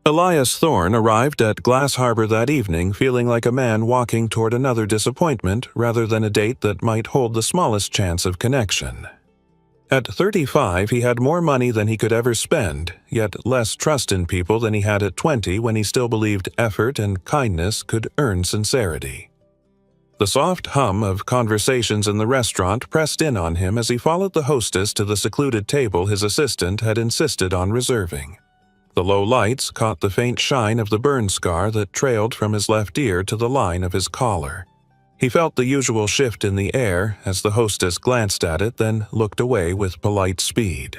Elias Thorne arrived at Glass Harbor that evening feeling like a man walking toward another disappointment rather than a date that might hold the smallest chance of connection. At 35, he had more money than he could ever spend, yet less trust in people than he had at 20 when he still believed effort and kindness could earn sincerity. The soft hum of conversations in the restaurant pressed in on him as he followed the hostess to the secluded table his assistant had insisted on reserving. The low lights caught the faint shine of the burn scar that trailed from his left ear to the line of his collar. He felt the usual shift in the air as the hostess glanced at it, then looked away with polite speed.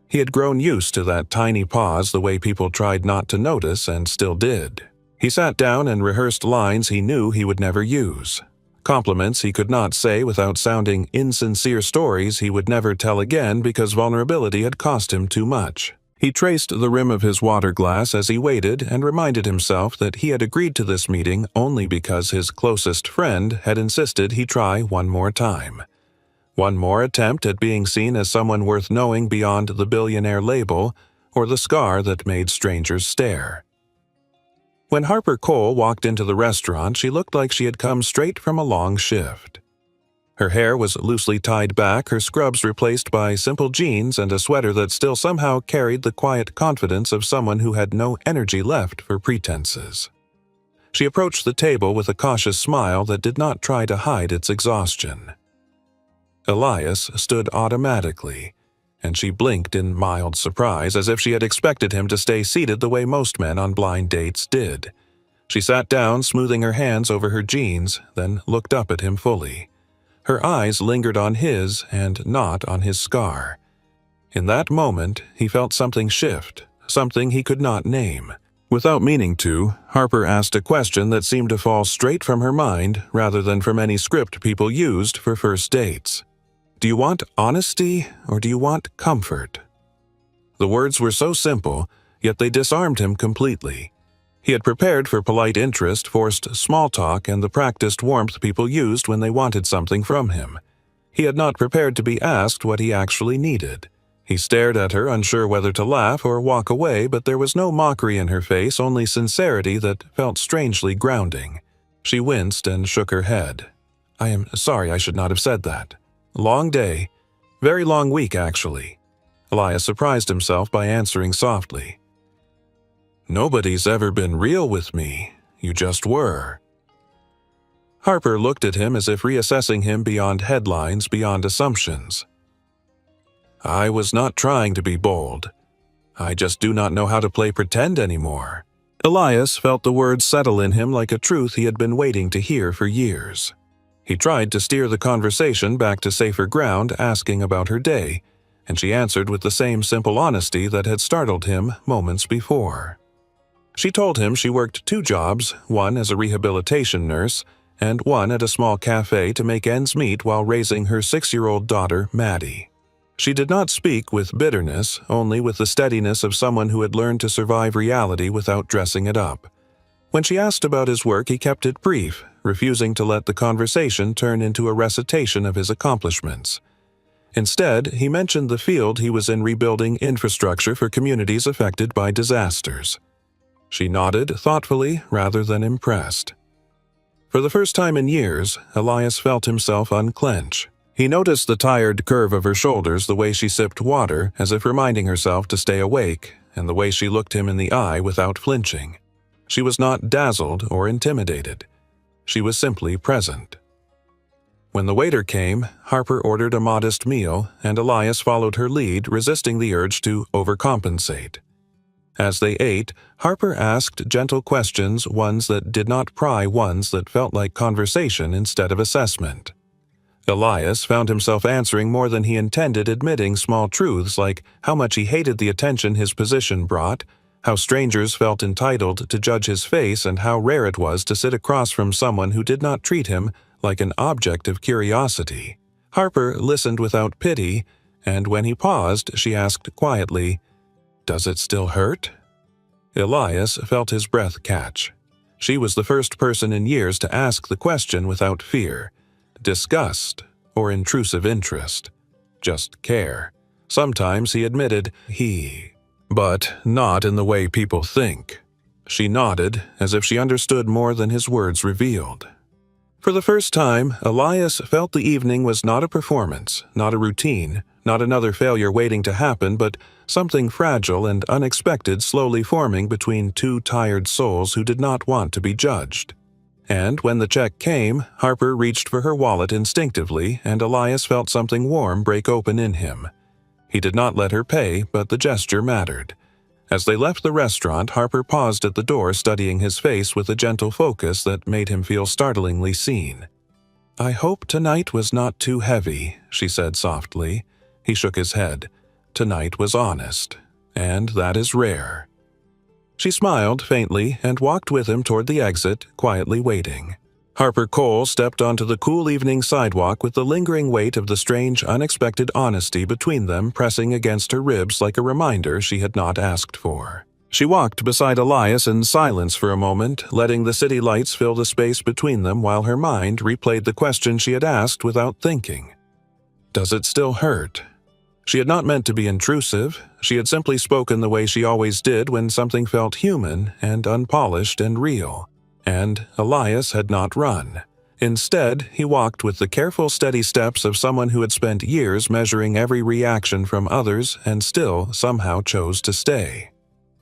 He had grown used to that tiny pause the way people tried not to notice and still did. He sat down and rehearsed lines he knew he would never use. Compliments he could not say without sounding insincere stories he would never tell again because vulnerability had cost him too much. He traced the rim of his water glass as he waited and reminded himself that he had agreed to this meeting only because his closest friend had insisted he try one more time. One more attempt at being seen as someone worth knowing beyond the billionaire label or the scar that made strangers stare. When Harper Cole walked into the restaurant, she looked like she had come straight from a long shift. Her hair was loosely tied back, her scrubs replaced by simple jeans and a sweater that still somehow carried the quiet confidence of someone who had no energy left for pretenses. She approached the table with a cautious smile that did not try to hide its exhaustion. Elias stood automatically, and she blinked in mild surprise as if she had expected him to stay seated the way most men on blind dates did. She sat down, smoothing her hands over her jeans, then looked up at him fully. Her eyes lingered on his and not on his scar. In that moment, he felt something shift, something he could not name. Without meaning to, Harper asked a question that seemed to fall straight from her mind rather than from any script people used for first dates. Do you want honesty or do you want comfort? The words were so simple, yet they disarmed him completely. He had prepared for polite interest, forced small talk, and the practiced warmth people used when they wanted something from him. He had not prepared to be asked what he actually needed. He stared at her, unsure whether to laugh or walk away, but there was no mockery in her face, only sincerity that felt strangely grounding. She winced and shook her head. "I am sorry, I should not have said that. Long day. Very long week, actually." Elias surprised himself by answering softly. "Nobody's ever been real with me. You just were." Harper looked at him as if reassessing him beyond headlines, beyond assumptions. "I was not trying to be bold. I just do not know how to play pretend anymore." Elias felt the words settle in him like a truth he had been waiting to hear for years. He tried to steer the conversation back to safer ground, asking about her day, and she answered with the same simple honesty that had startled him moments before. She told him she worked 2 jobs, one as a rehabilitation nurse and one at a small cafe to make ends meet while raising her 6-year-old daughter, Maddie. She did not speak with bitterness, only with the steadiness of someone who had learned to survive reality without dressing it up. When she asked about his work, he kept it brief, refusing to let the conversation turn into a recitation of his accomplishments. Instead, he mentioned the field he was in, rebuilding infrastructure for communities affected by disasters. She nodded thoughtfully rather than impressed. For the first time in years, Elias felt himself unclench. He noticed the tired curve of her shoulders, the way she sipped water as if reminding herself to stay awake, and the way she looked him in the eye without flinching. She was not dazzled or intimidated. She was simply present. When the waiter came, Harper ordered a modest meal, and Elias followed her lead, resisting the urge to overcompensate. As they ate, Harper asked gentle questions, ones that did not pry, ones that felt like conversation instead of assessment. Elias found himself answering more than he intended, admitting small truths like how much he hated the attention his position brought, how strangers felt entitled to judge his face, and how rare it was to sit across from someone who did not treat him like an object of curiosity. Harper listened without pity, and when he paused, she asked quietly, "Does it still hurt?" Elias felt his breath catch. She was the first person in years to ask the question without fear, disgust, or intrusive interest. Just care. Sometimes, he admitted, but not in the way people think. She nodded, as if she understood more than his words revealed. For the first time, Elias felt the evening was not a performance, not a routine, not another failure waiting to happen, but something fragile and unexpected slowly forming between two tired souls who did not want to be judged. And when the check came, Harper reached for her wallet instinctively, and Elias felt something warm break open in him. He did not let her pay, but the gesture mattered. As they left the restaurant, Harper paused at the door, studying his face with a gentle focus that made him feel startlingly seen. "I hope tonight was not too heavy," she said softly. He shook his head. Tonight was honest, and that is rare. She smiled faintly and walked with him toward the exit, quietly waiting. Harper Cole stepped onto the cool evening sidewalk with the lingering weight of the strange, unexpected honesty between them pressing against her ribs like a reminder she had not asked for. She walked beside Elias in silence for a moment, letting the city lights fill the space between them while her mind replayed the question she had asked without thinking. Does it still hurt? She had not meant to be intrusive. She had simply spoken the way she always did when something felt human and unpolished and real. And Elias had not run. Instead, he walked with the careful, steady steps of someone who had spent years measuring every reaction from others and still somehow chose to stay.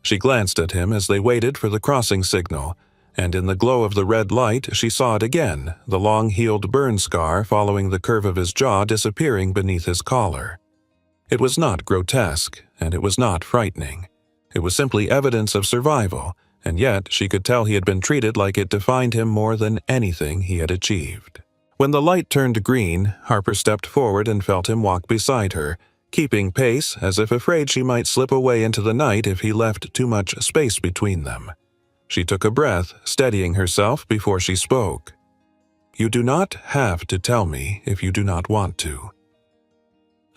She glanced at him as they waited for the crossing signal, and in the glow of the red light she saw it again, the long-healed burn scar following the curve of his jaw disappearing beneath his collar. It was not grotesque, and it was not frightening. It was simply evidence of survival, and yet she could tell he had been treated like it defined him more than anything he had achieved. When the light turned green, Harper stepped forward and felt him walk beside her, keeping pace as if afraid she might slip away into the night if he left too much space between them. She took a breath, steadying herself before she spoke. "You do not have to tell me if you do not want to.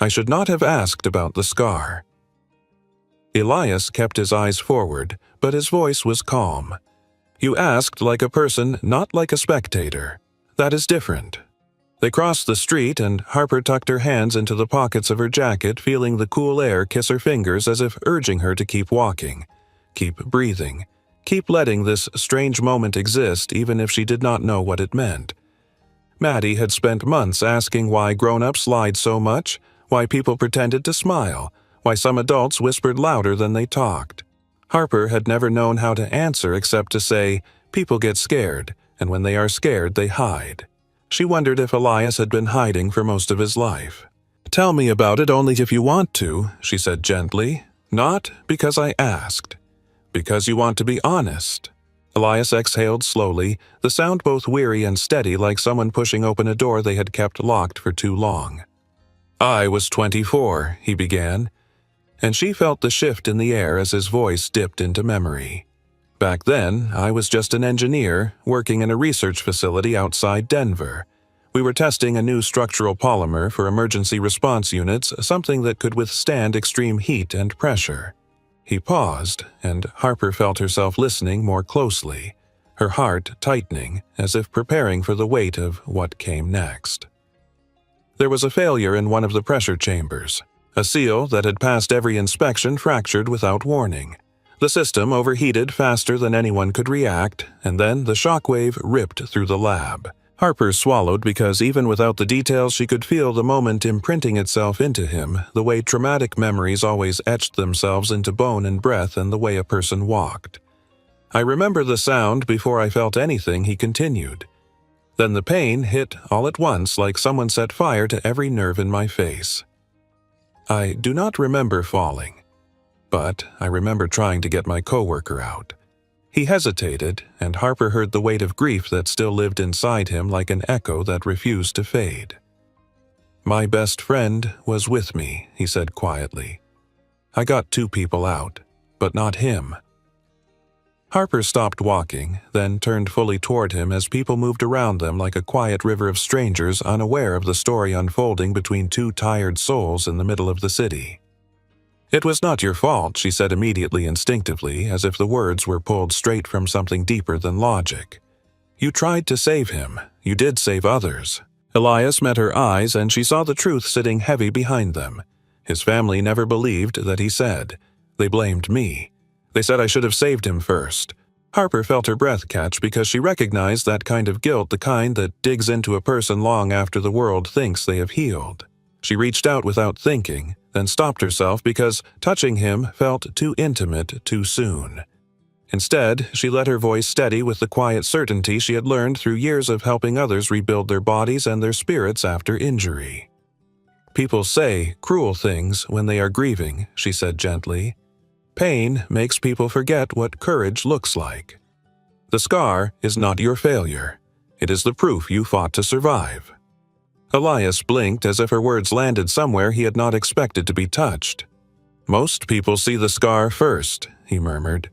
I should not have asked about the scar." Elias kept his eyes forward, but his voice was calm. "You asked like a person, not like a spectator. That is different." They crossed the street, and Harper tucked her hands into the pockets of her jacket, feeling the cool air kiss her fingers as if urging her to keep walking, keep breathing, keep letting this strange moment exist even if she did not know what it meant. Maddie had spent months asking why grown-ups lied so much, why people pretended to smile, why some adults whispered louder than they talked. Harper had never known how to answer except to say, "People get scared, and when they are scared, they hide." She wondered if Elias had been hiding for most of his life. "Tell me about it only if you want to," she said gently. "Not because I asked. Because you want to be honest." Elias exhaled slowly, the sound both weary and steady like someone pushing open a door they had kept locked for too long. "I was 24, he began, and she felt the shift in the air as his voice dipped into memory. "Back then, I was just an engineer working in a research facility outside Denver. We were testing a new structural polymer for emergency response units, something that could withstand extreme heat and pressure." He paused, and Harper felt herself listening more closely, her heart tightening as if preparing for the weight of what came next. There was a failure in one of the pressure chambers. A seal that had passed every inspection fractured without warning. The system overheated faster than anyone could react, and then the shockwave ripped through the lab. Harper swallowed because even without the details she could feel the moment imprinting itself into him, the way traumatic memories always etched themselves into bone and breath and the way a person walked. "I remember the sound before I felt anything," he continued. "Then the pain hit all at once like someone set fire to every nerve in my face. I do not remember falling, but I remember trying to get my coworker out." He hesitated, and Harper heard the weight of grief that still lived inside him like an echo that refused to fade. "My best friend was with me," he said quietly. "I got 2 people out, but not him." Harper stopped walking, then turned fully toward him as people moved around them like a quiet river of strangers unaware of the story unfolding between 2 tired souls in the middle of the city. "It was not your fault," she said immediately instinctively, as if the words were pulled straight from something deeper than logic. "You tried to save him. You did save others." Elias met her eyes, and she saw the truth sitting heavy behind them. His family never believed that he said. They blamed me. They said I should have saved him first. Harper felt her breath catch because she recognized that kind of guilt, the kind that digs into a person long after the world thinks they have healed. She reached out without thinking, then stopped herself because touching him felt too intimate too soon. Instead, she let her voice steady with the quiet certainty she had learned through years of helping others rebuild their bodies and their spirits after injury. "People say cruel things when they are grieving," she said gently. "Pain makes people forget what courage looks like. The scar is not your failure. It is the proof you fought to survive." Elias blinked as if her words landed somewhere he had not expected to be touched. "Most people see the scar first," he murmured.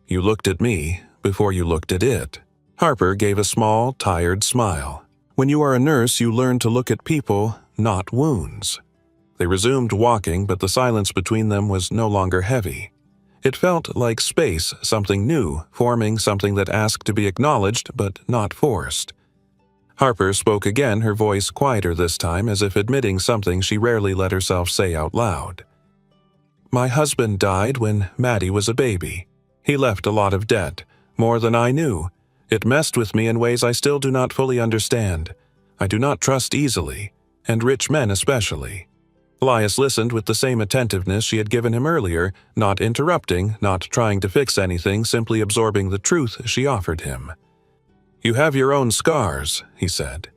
"You looked at me before you looked at it." Harper gave a small, tired smile. "When you are a nurse, you learn to look at people, not wounds." They resumed walking, but the silence between them was no longer heavy. It felt like space, something new, forming something that asked to be acknowledged but not forced. Harper spoke again, her voice quieter this time, as if admitting something she rarely let herself say out loud. "My husband died when Maddie was a baby. He left a lot of debt, more than I knew. It messed with me in ways I still do not fully understand. I do not trust easily, and rich men especially." Elias listened with the same attentiveness she had given him earlier, not interrupting, not trying to fix anything, simply absorbing the truth she offered him. "You have your own scars," he said.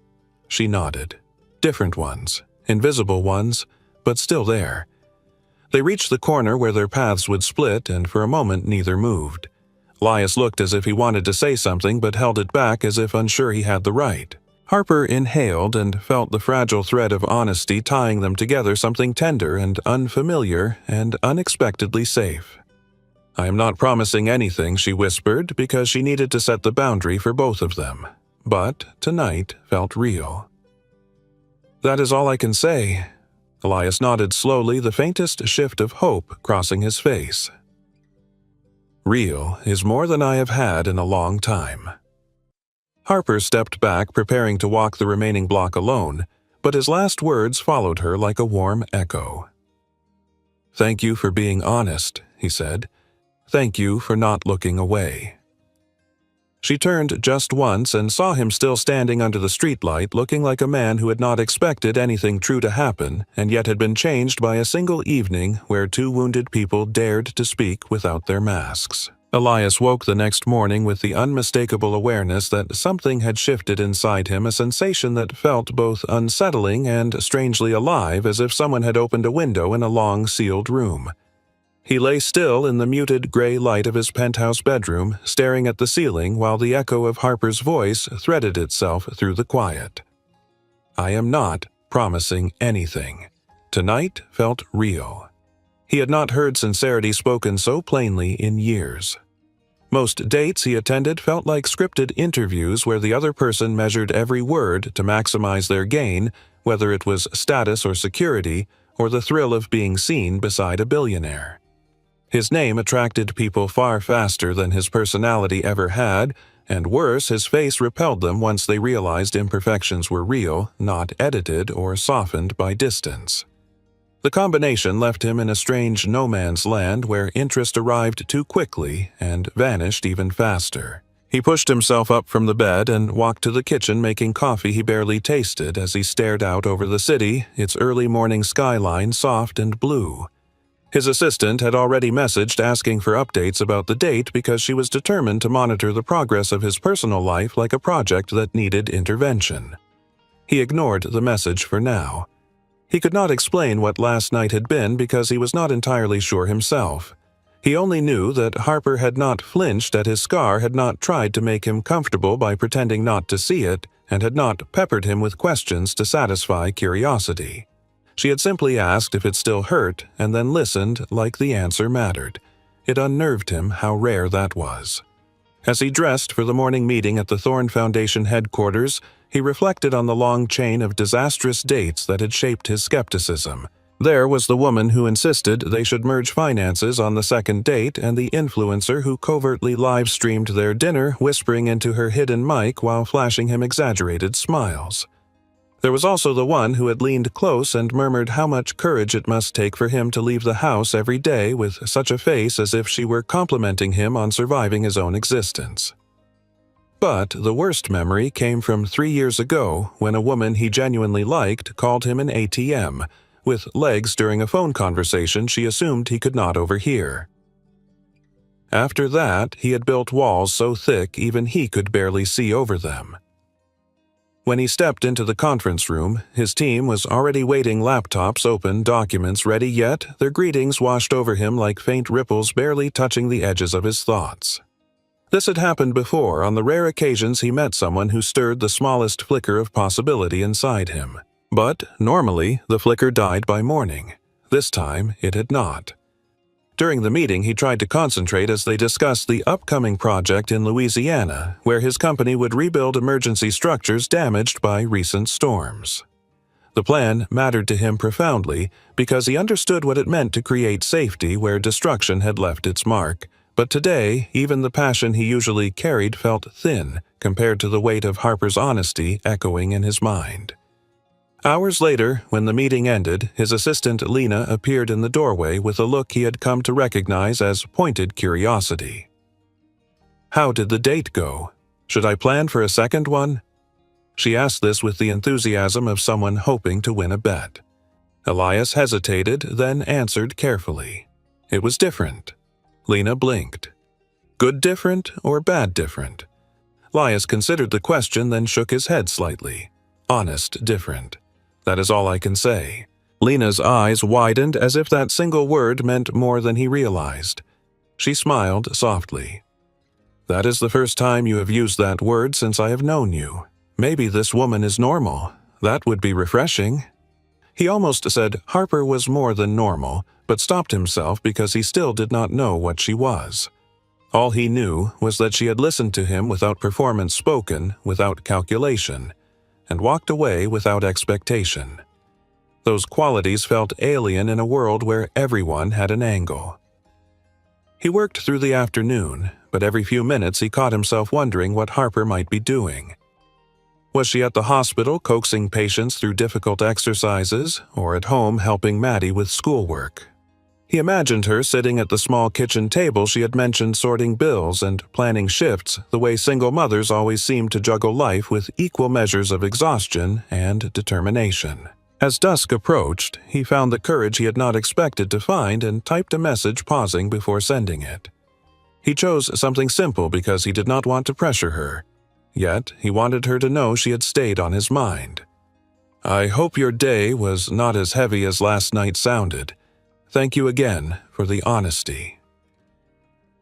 She nodded. Different ones, invisible ones, but still there. They reached the corner where their paths would split, and for a moment neither moved. Elias looked as if he wanted to say something but held it back as if unsure he had the right. Harper inhaled and felt the fragile thread of honesty tying them together, something tender and unfamiliar and unexpectedly safe. "I am not promising anything," she whispered, because she needed to set the boundary for both of them. But tonight felt real. "That is all I can say." Elias nodded slowly, the faintest shift of hope crossing his face. "Real is more than I have had in a long time." Harper stepped back, preparing to walk the remaining block alone, but his last words followed her like a warm echo. "Thank you for being honest," he said. "Thank you for not looking away." She turned just once and saw him still standing under the streetlight, looking like a man who had not expected anything true to happen, and yet had been changed by a single evening where two wounded people dared to speak without their masks. Elias woke the next morning with the unmistakable awareness that something had shifted inside him, a sensation that felt both unsettling and strangely alive, as if someone had opened a window in a long, sealed room. He lay still in the muted gray light of his penthouse bedroom, staring at the ceiling while the echo of Harper's voice threaded itself through the quiet. "I am not promising anything." Tonight felt real. He had not heard sincerity spoken so plainly in years. Most dates he attended felt like scripted interviews where the other person measured every word to maximize their gain, whether it was status or security, or the thrill of being seen beside a billionaire. His name attracted people far faster than his personality ever had, and worse, his face repelled them once they realized imperfections were real, not edited or softened by distance. The combination left him in a strange no-man's land where interest arrived too quickly and vanished even faster. He pushed himself up from the bed and walked to the kitchen, making coffee he barely tasted as he stared out over the city, its early morning skyline soft and blue. His assistant had already messaged asking for updates about the date because she was determined to monitor the progress of his personal life like a project that needed intervention. He ignored the message for now. He could not explain what last night had been because he was not entirely sure himself. He only knew that Harper had not flinched at his scar, had not tried to make him comfortable by pretending not to see it, and had not peppered him with questions to satisfy curiosity. She had simply asked if it still hurt, and then listened like the answer mattered. It unnerved him how rare that was. As he dressed for the morning meeting at the Thorne Foundation headquarters, he reflected on the long chain of disastrous dates that had shaped his skepticism. There was the woman who insisted they should merge finances on the second date, and the influencer who covertly live-streamed their dinner, whispering into her hidden mic while flashing him exaggerated smiles. There was also the one who had leaned close and murmured how much courage it must take for him to leave the house every day with such a face as if she were complimenting him on surviving his own existence. But the worst memory came from 3 years ago when a woman he genuinely liked called him an ATM, with legs during a phone conversation she assumed he could not overhear. After that, he had built walls so thick even he could barely see over them. When he stepped into the conference room, his team was already waiting, laptops open, documents ready, yet their greetings washed over him like faint ripples barely touching the edges of his thoughts. This had happened before on the rare occasions he met someone who stirred the smallest flicker of possibility inside him. But, normally, the flicker died by morning. This time, it had not. During the meeting, he tried to concentrate as they discussed the upcoming project in Louisiana, where his company would rebuild emergency structures damaged by recent storms. The plan mattered to him profoundly because he understood what it meant to create safety where destruction had left its mark. But today, even the passion he usually carried felt thin compared to the weight of Harper's honesty echoing in his mind. Hours later, when the meeting ended, his assistant Lena appeared in the doorway with a look he had come to recognize as pointed curiosity. "How did the date go? Should I plan for a second one?" She asked this with the enthusiasm of someone hoping to win a bet. Elias hesitated, then answered carefully. It was different. Lena blinked. Good different or bad different? Elias considered the question, then shook his head slightly. Honest different. That is all I can say. Lena's eyes widened as if that single word meant more than he realized. She smiled softly. That is the first time you have used that word since I have known you. Maybe this woman is normal. That would be refreshing. He almost said Harper was more than normal, but stopped himself because he still did not know what she was. All he knew was that she had listened to him without performance spoken, without calculation, and walked away without expectation. Those qualities felt alien in a world where everyone had an angle. He worked through the afternoon, but every few minutes he caught himself wondering what Harper might be doing. Was she at the hospital coaxing patients through difficult exercises, or at home helping Maddie with schoolwork? He imagined her sitting at the small kitchen table she had mentioned, sorting bills and planning shifts the way single mothers always seem to juggle life with equal measures of exhaustion and determination. As dusk approached, he found the courage he had not expected to find and typed a message, pausing before sending it. He chose something simple because he did not want to pressure her. Yet, he wanted her to know she had stayed on his mind. I hope your day was not as heavy as last night sounded. Thank you again for the honesty.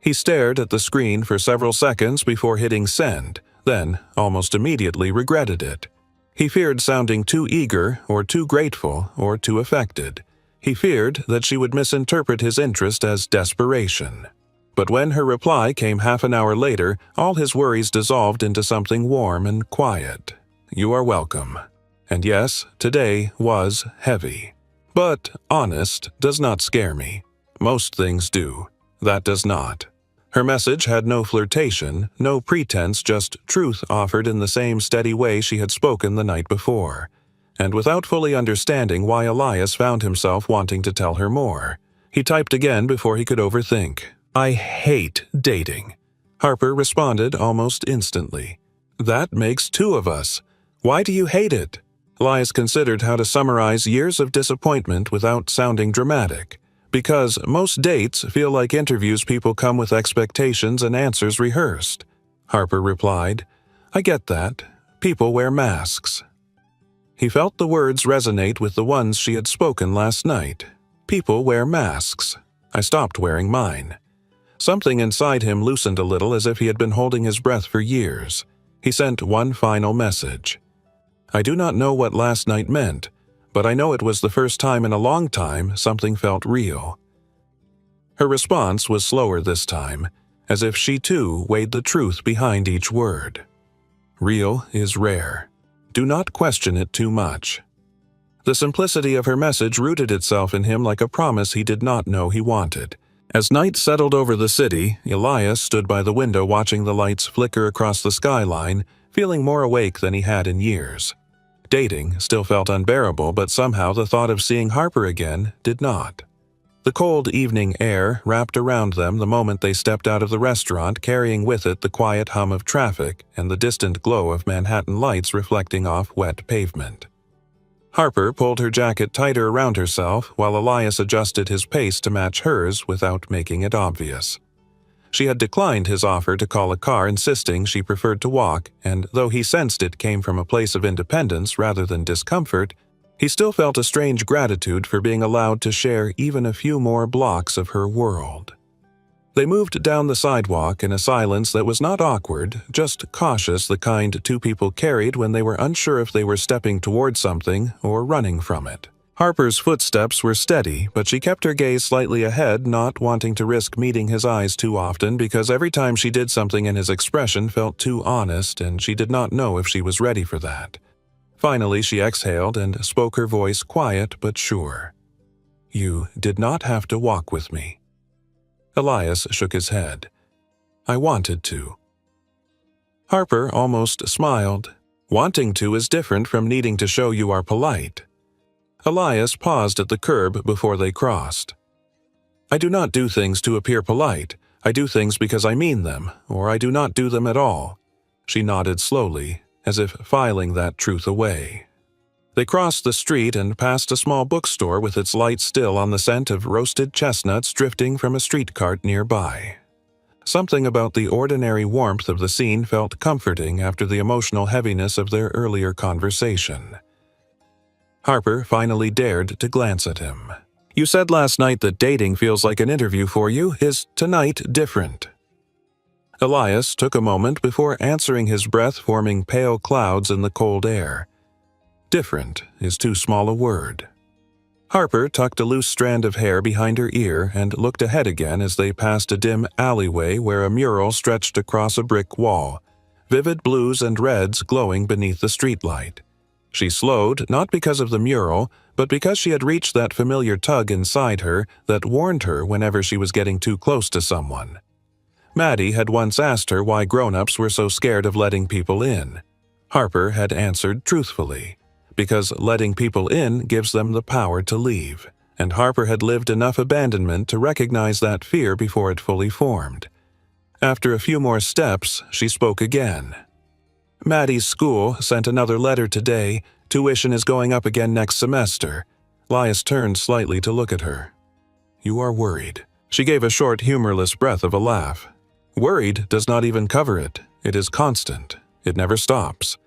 He stared at the screen for several seconds before hitting send, then almost immediately regretted it. He feared sounding too eager or too grateful or too affected. He feared that she would misinterpret his interest as desperation. But when her reply came half an hour later, all his worries dissolved into something warm and quiet. You are welcome. And yes, today was heavy. But honest does not scare me. Most things do. That does not. Her message had no flirtation, no pretense, just truth offered in the same steady way she had spoken the night before. And without fully understanding why Elias found himself wanting to tell her more, he typed again before he could overthink. I hate dating. Harper responded almost instantly. That makes two of us. Why do you hate it? Elias considered how to summarize years of disappointment without sounding dramatic. Because most dates feel like interviews people come with expectations and answers rehearsed. Harper replied, I get that. People wear masks. He felt the words resonate with the ones she had spoken last night. People wear masks. I stopped wearing mine. Something inside him loosened a little as if he had been holding his breath for years. He sent one final message. I do not know what last night meant, but I know it was the first time in a long time something felt real. Her response was slower this time, as if she too weighed the truth behind each word. Real is rare. Do not question it too much. The simplicity of her message rooted itself in him like a promise he did not know he wanted. As night settled over the city, Elias stood by the window watching the lights flicker across the skyline, feeling more awake than he had in years. Dating still felt unbearable, but somehow the thought of seeing Harper again did not. The cold evening air wrapped around them the moment they stepped out of the restaurant, carrying with it the quiet hum of traffic and the distant glow of Manhattan lights reflecting off wet pavement. Harper pulled her jacket tighter around herself while Elias adjusted his pace to match hers without making it obvious. She had declined his offer to call a car, insisting she preferred to walk, and though he sensed it came from a place of independence rather than discomfort, he still felt a strange gratitude for being allowed to share even a few more blocks of her world. They moved down the sidewalk in a silence that was not awkward, just cautious, the kind two people carried when they were unsure if they were stepping towards something or running from it. Harper's footsteps were steady, but she kept her gaze slightly ahead, not wanting to risk meeting his eyes too often because every time she did something in his expression felt too honest, and she did not know if she was ready for that. Finally, she exhaled and spoke, her voice quiet but sure. "You did not have to walk with me." Elias shook his head. "I wanted to." Harper almost smiled. "Wanting to is different from needing to show you are polite." Elias paused at the curb before they crossed. "I do not do things to appear polite. I do things because I mean them, or I do not do them at all." She nodded slowly, as if filing that truth away. They crossed the street and passed a small bookstore with its light still on the scent of roasted chestnuts drifting from a street cart nearby. Something about the ordinary warmth of the scene felt comforting after the emotional heaviness of their earlier conversation. Harper finally dared to glance at him. "You said last night that dating feels like an interview for you. Is tonight different?" Elias took a moment before answering, his breath forming pale clouds in the cold air. Different is too small a word. Harper tucked a loose strand of hair behind her ear and looked ahead again as they passed a dim alleyway where a mural stretched across a brick wall, vivid blues and reds glowing beneath the streetlight. She slowed, not because of the mural, but because she had reached that familiar tug inside her that warned her whenever she was getting too close to someone. Maddie had once asked her why grown-ups were so scared of letting people in. Harper had answered truthfully, because letting people in gives them the power to leave, and Harper had lived enough abandonment to recognize that fear before it fully formed. After a few more steps, she spoke again. "Maddie's school sent another letter today. Tuition is going up again next semester." Elias turned slightly to look at her. "You are worried." She gave a short, humorless breath of a laugh. "Worried does not even cover it. It is constant. It never stops.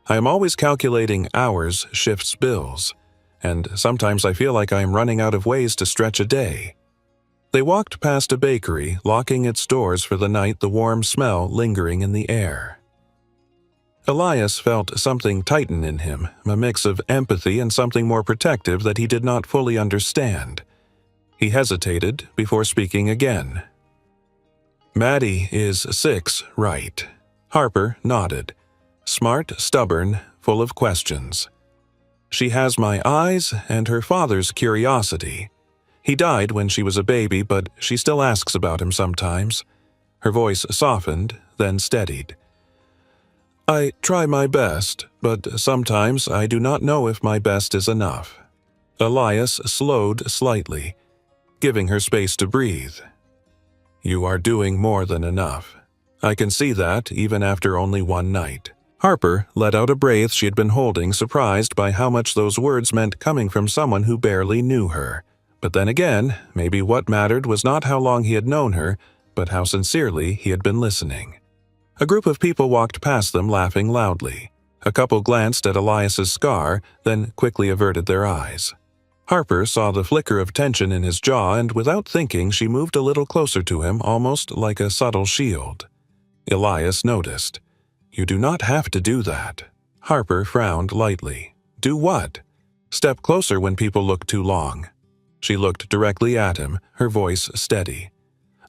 I am always calculating hours, shifts, bills, and sometimes I feel like I am running out of ways to stretch a day." They walked past a bakery, locking its doors for the night, the warm smell lingering in the air. Elias felt something tighten in him, a mix of empathy and something more protective that he did not fully understand. He hesitated before speaking again. "Maddie is 6, right?" Harper nodded. "Smart, stubborn, full of questions. She has my eyes and her father's curiosity. He died when she was a baby, but she still asks about him sometimes." Her voice softened, then steadied. "I try my best, but sometimes I do not know if my best is enough." Elias slowed slightly, giving her space to breathe. "You are doing more than enough. I can see that even after only one night." Harper let out a breath she had been holding, surprised by how much those words meant coming from someone who barely knew her. But then again, maybe what mattered was not how long he had known her, but how sincerely he had been listening. A group of people walked past them, laughing loudly. A couple glanced at Elias's scar, then quickly averted their eyes. Harper saw the flicker of tension in his jaw, and without thinking, she moved a little closer to him, almost like a subtle shield. Elias noticed. "You do not have to do that." Harper frowned lightly. "Do what?" "Step closer when people look too long." She looked directly at him, her voice steady.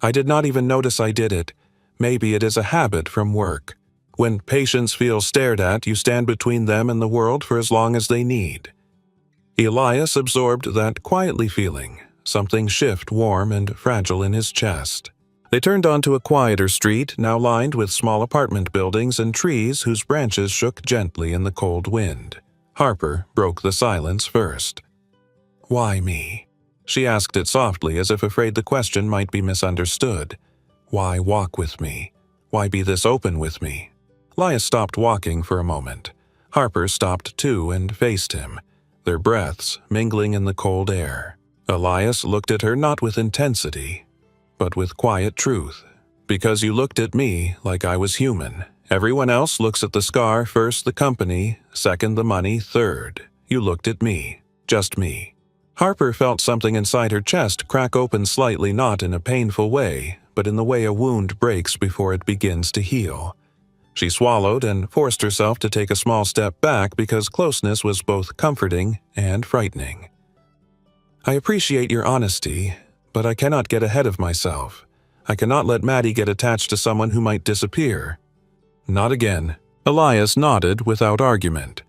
"I did not even notice I did it. Maybe it is a habit from work. When patients feel stared at, you stand between them and the world for as long as they need." Elias absorbed that quietly feeling, something shift warm and fragile in his chest. They turned onto a quieter street, now lined with small apartment buildings and trees whose branches shook gently in the cold wind. Harper broke the silence first. "Why me?" She asked it softly, as if afraid the question might be misunderstood. "Why walk with me? Why be this open with me?" Elias stopped walking for a moment. Harper stopped too and faced him, their breaths mingling in the cold air. Elias looked at her not with intensity, but with quiet truth. "Because you looked at me like I was human. Everyone else looks at the scar first, the company, second the money, third. You looked at me. Just me." Harper felt something inside her chest crack open slightly, not in a painful way, but in the way a wound breaks before it begins to heal. She swallowed and forced herself to take a small step back because closeness was both comforting and frightening. "I appreciate your honesty, but I cannot get ahead of myself. I cannot let Maddie get attached to someone who might disappear." "Not again." Elias nodded without argument.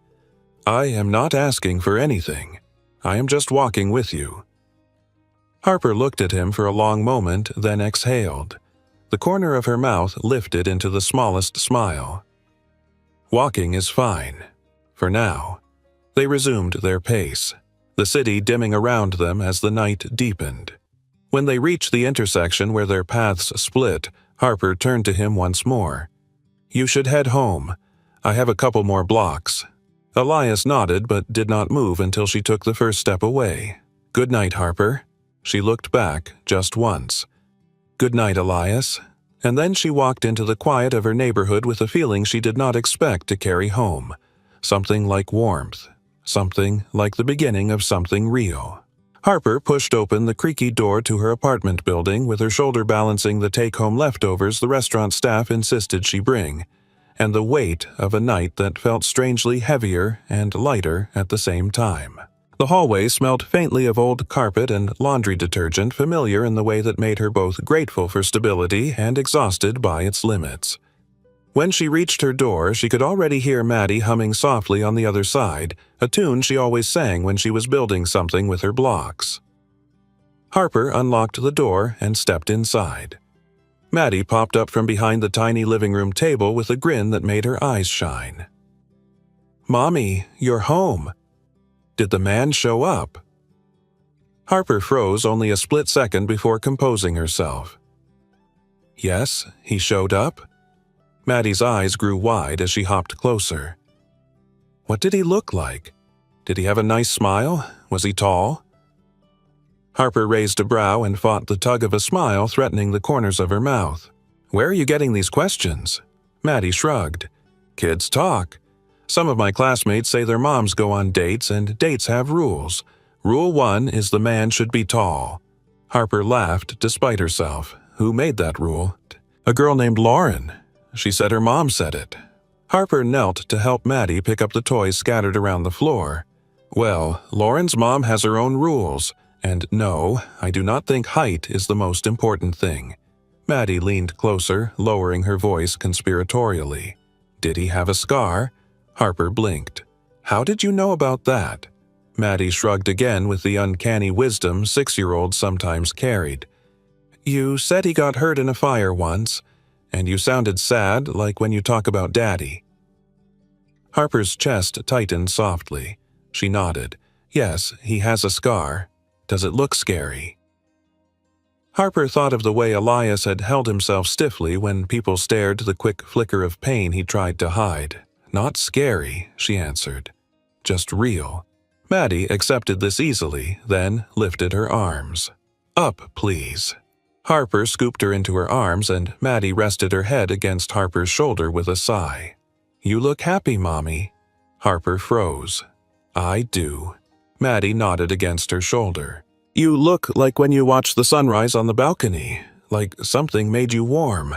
"I am not asking for anything. I am just walking with you." Harper looked at him for a long moment, then exhaled. The corner of her mouth lifted into the smallest smile. "Walking is fine. For now." They resumed their pace, the city dimming around them as the night deepened. When they reached the intersection where their paths split, Harper turned to him once more. "You should head home. I have a couple more blocks." Elias nodded but did not move until she took the first step away. "Good night, Harper." She looked back just once. "Good night, Elias." And then she walked into the quiet of her neighborhood with a feeling she did not expect to carry home. Something like warmth. Something like the beginning of something real. Harper pushed open the creaky door to her apartment building with her shoulder balancing the take-home leftovers the restaurant staff insisted she bring, and the weight of a night that felt strangely heavier and lighter at the same time. The hallway smelled faintly of old carpet and laundry detergent, familiar in the way that made her both grateful for stability and exhausted by its limits. When she reached her door, she could already hear Maddie humming softly on the other side, a tune she always sang when she was building something with her blocks. Harper unlocked the door and stepped inside. Maddie popped up from behind the tiny living room table with a grin that made her eyes shine. "Mommy, you're home. Did the man show up?" Harper froze only a split second before composing herself. "Yes, he showed up." Maddie's eyes grew wide as she hopped closer. "What did he look like? Did he have a nice smile? Was he tall?" Harper raised a brow and fought the tug of a smile threatening the corners of her mouth. "Where are you getting these questions?" Maddie shrugged. "Kids talk. Some of my classmates say their moms go on dates, and dates have rules. Rule 1 is the man should be tall." Harper laughed despite herself. "Who made that rule?" "A girl named Lauren. She said her mom said it." Harper knelt to help Maddie pick up the toys scattered around the floor. "Well, Lauren's mom has her own rules, and no, I do not think height is the most important thing." Maddie leaned closer, lowering her voice conspiratorially. "Did he have a scar?" Harper blinked. "How did you know about that?" Maddie shrugged again with the uncanny wisdom 6-year-olds sometimes carried. "You said he got hurt in a fire once, and you sounded sad like when you talk about Daddy." Harper's chest tightened softly. She nodded. "Yes, he has a scar. Does it look scary?" Harper thought of the way Elias had held himself stiffly when people stared, the quick flicker of pain he tried to hide. "Not scary," she answered. "Just real." Maddie accepted this easily, then lifted her arms. "Up, please." Harper scooped her into her arms, and Maddie rested her head against Harper's shoulder with a sigh. "You look happy, Mommy." Harper froze. "I do." Maddie nodded against her shoulder. "You look like when you watched the sunrise on the balcony, like something made you warm."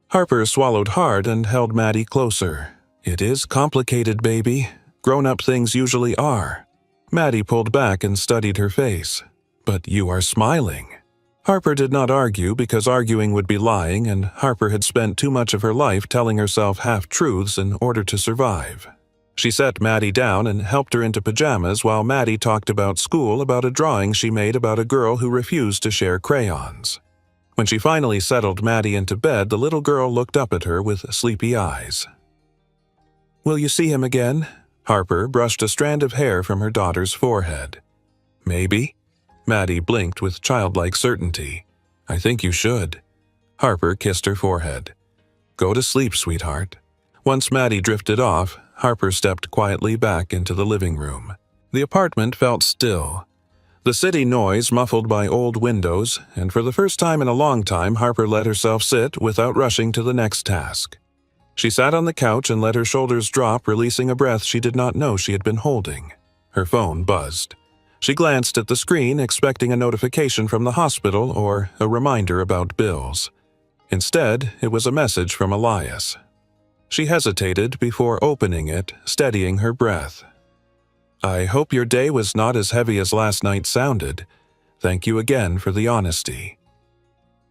Harper swallowed hard and held Maddie closer. "It is complicated, baby. Grown-up things usually are." Maddie pulled back and studied her face. "But you are smiling." Harper did not argue because arguing would be lying, and Harper had spent too much of her life telling herself half-truths in order to survive. She set Maddie down and helped her into pajamas while Maddie talked about school, about a drawing she made about a girl who refused to share crayons. When she finally settled Maddie into bed, the little girl looked up at her with sleepy eyes. "Will you see him again?" Harper brushed a strand of hair from her daughter's forehead. Maybe? Maddie blinked with childlike certainty. I think you should. Harper kissed her forehead. Go to sleep, sweetheart. Once Maddie drifted off, Harper stepped quietly back into the living room. The apartment felt still. The city noise muffled by old windows, and for the first time in a long time, Harper let herself sit without rushing to the next task. She sat on the couch and let her shoulders drop, releasing a breath she did not know she had been holding. Her phone buzzed. She glanced at the screen, expecting a notification from the hospital or a reminder about bills. Instead, it was a message from Elias. She hesitated before opening it, steadying her breath. I hope your day was not as heavy as last night sounded. Thank you again for the honesty.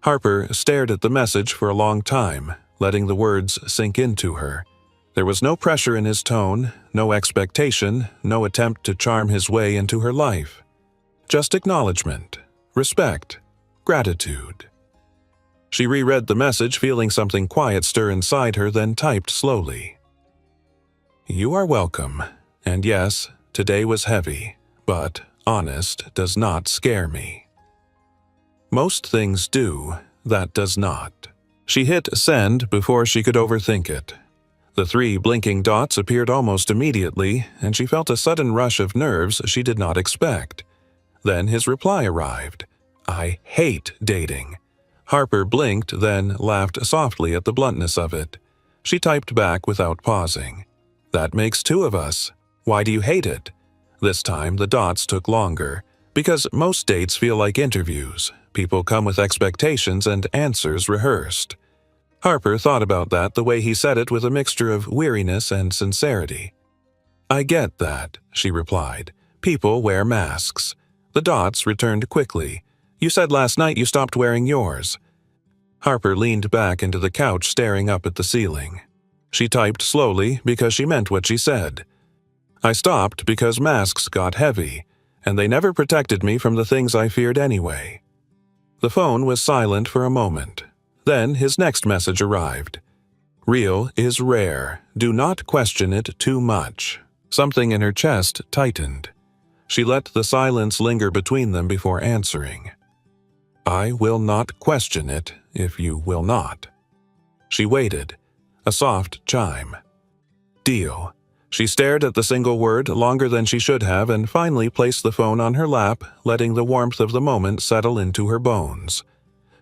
Harper stared at the message for a long time, letting the words sink into her. There was no pressure in his tone, no expectation, no attempt to charm his way into her life. Just acknowledgement, respect, gratitude. She reread the message, feeling something quiet stir inside her, then typed slowly. You are welcome, and yes, today was heavy, but honest does not scare me. Most things do, that does not. She hit send before she could overthink it. The 3 blinking dots appeared almost immediately, and she felt a sudden rush of nerves she did not expect. Then his reply arrived. I hate dating. Harper blinked, then laughed softly at the bluntness of it. She typed back without pausing. That makes 2 of us. Why do you hate it? This time the dots took longer, because most dates feel like interviews. People come with expectations and answers rehearsed. Harper thought about that the way he said it with a mixture of weariness and sincerity. I get that, she replied. People wear masks. The dots returned quickly. You said last night you stopped wearing yours. Harper leaned back into the couch, staring up at the ceiling. She typed slowly because she meant what she said. I stopped because masks got heavy, and they never protected me from the things I feared anyway. The phone was silent for a moment. Then his next message arrived. Real is rare. Do not question it too much. Something in her chest tightened. She let the silence linger between them before answering. I will not question it if you will not. She waited. A soft chime. Deal. She stared at the single word longer than she should have and finally placed the phone on her lap, letting the warmth of the moment settle into her bones.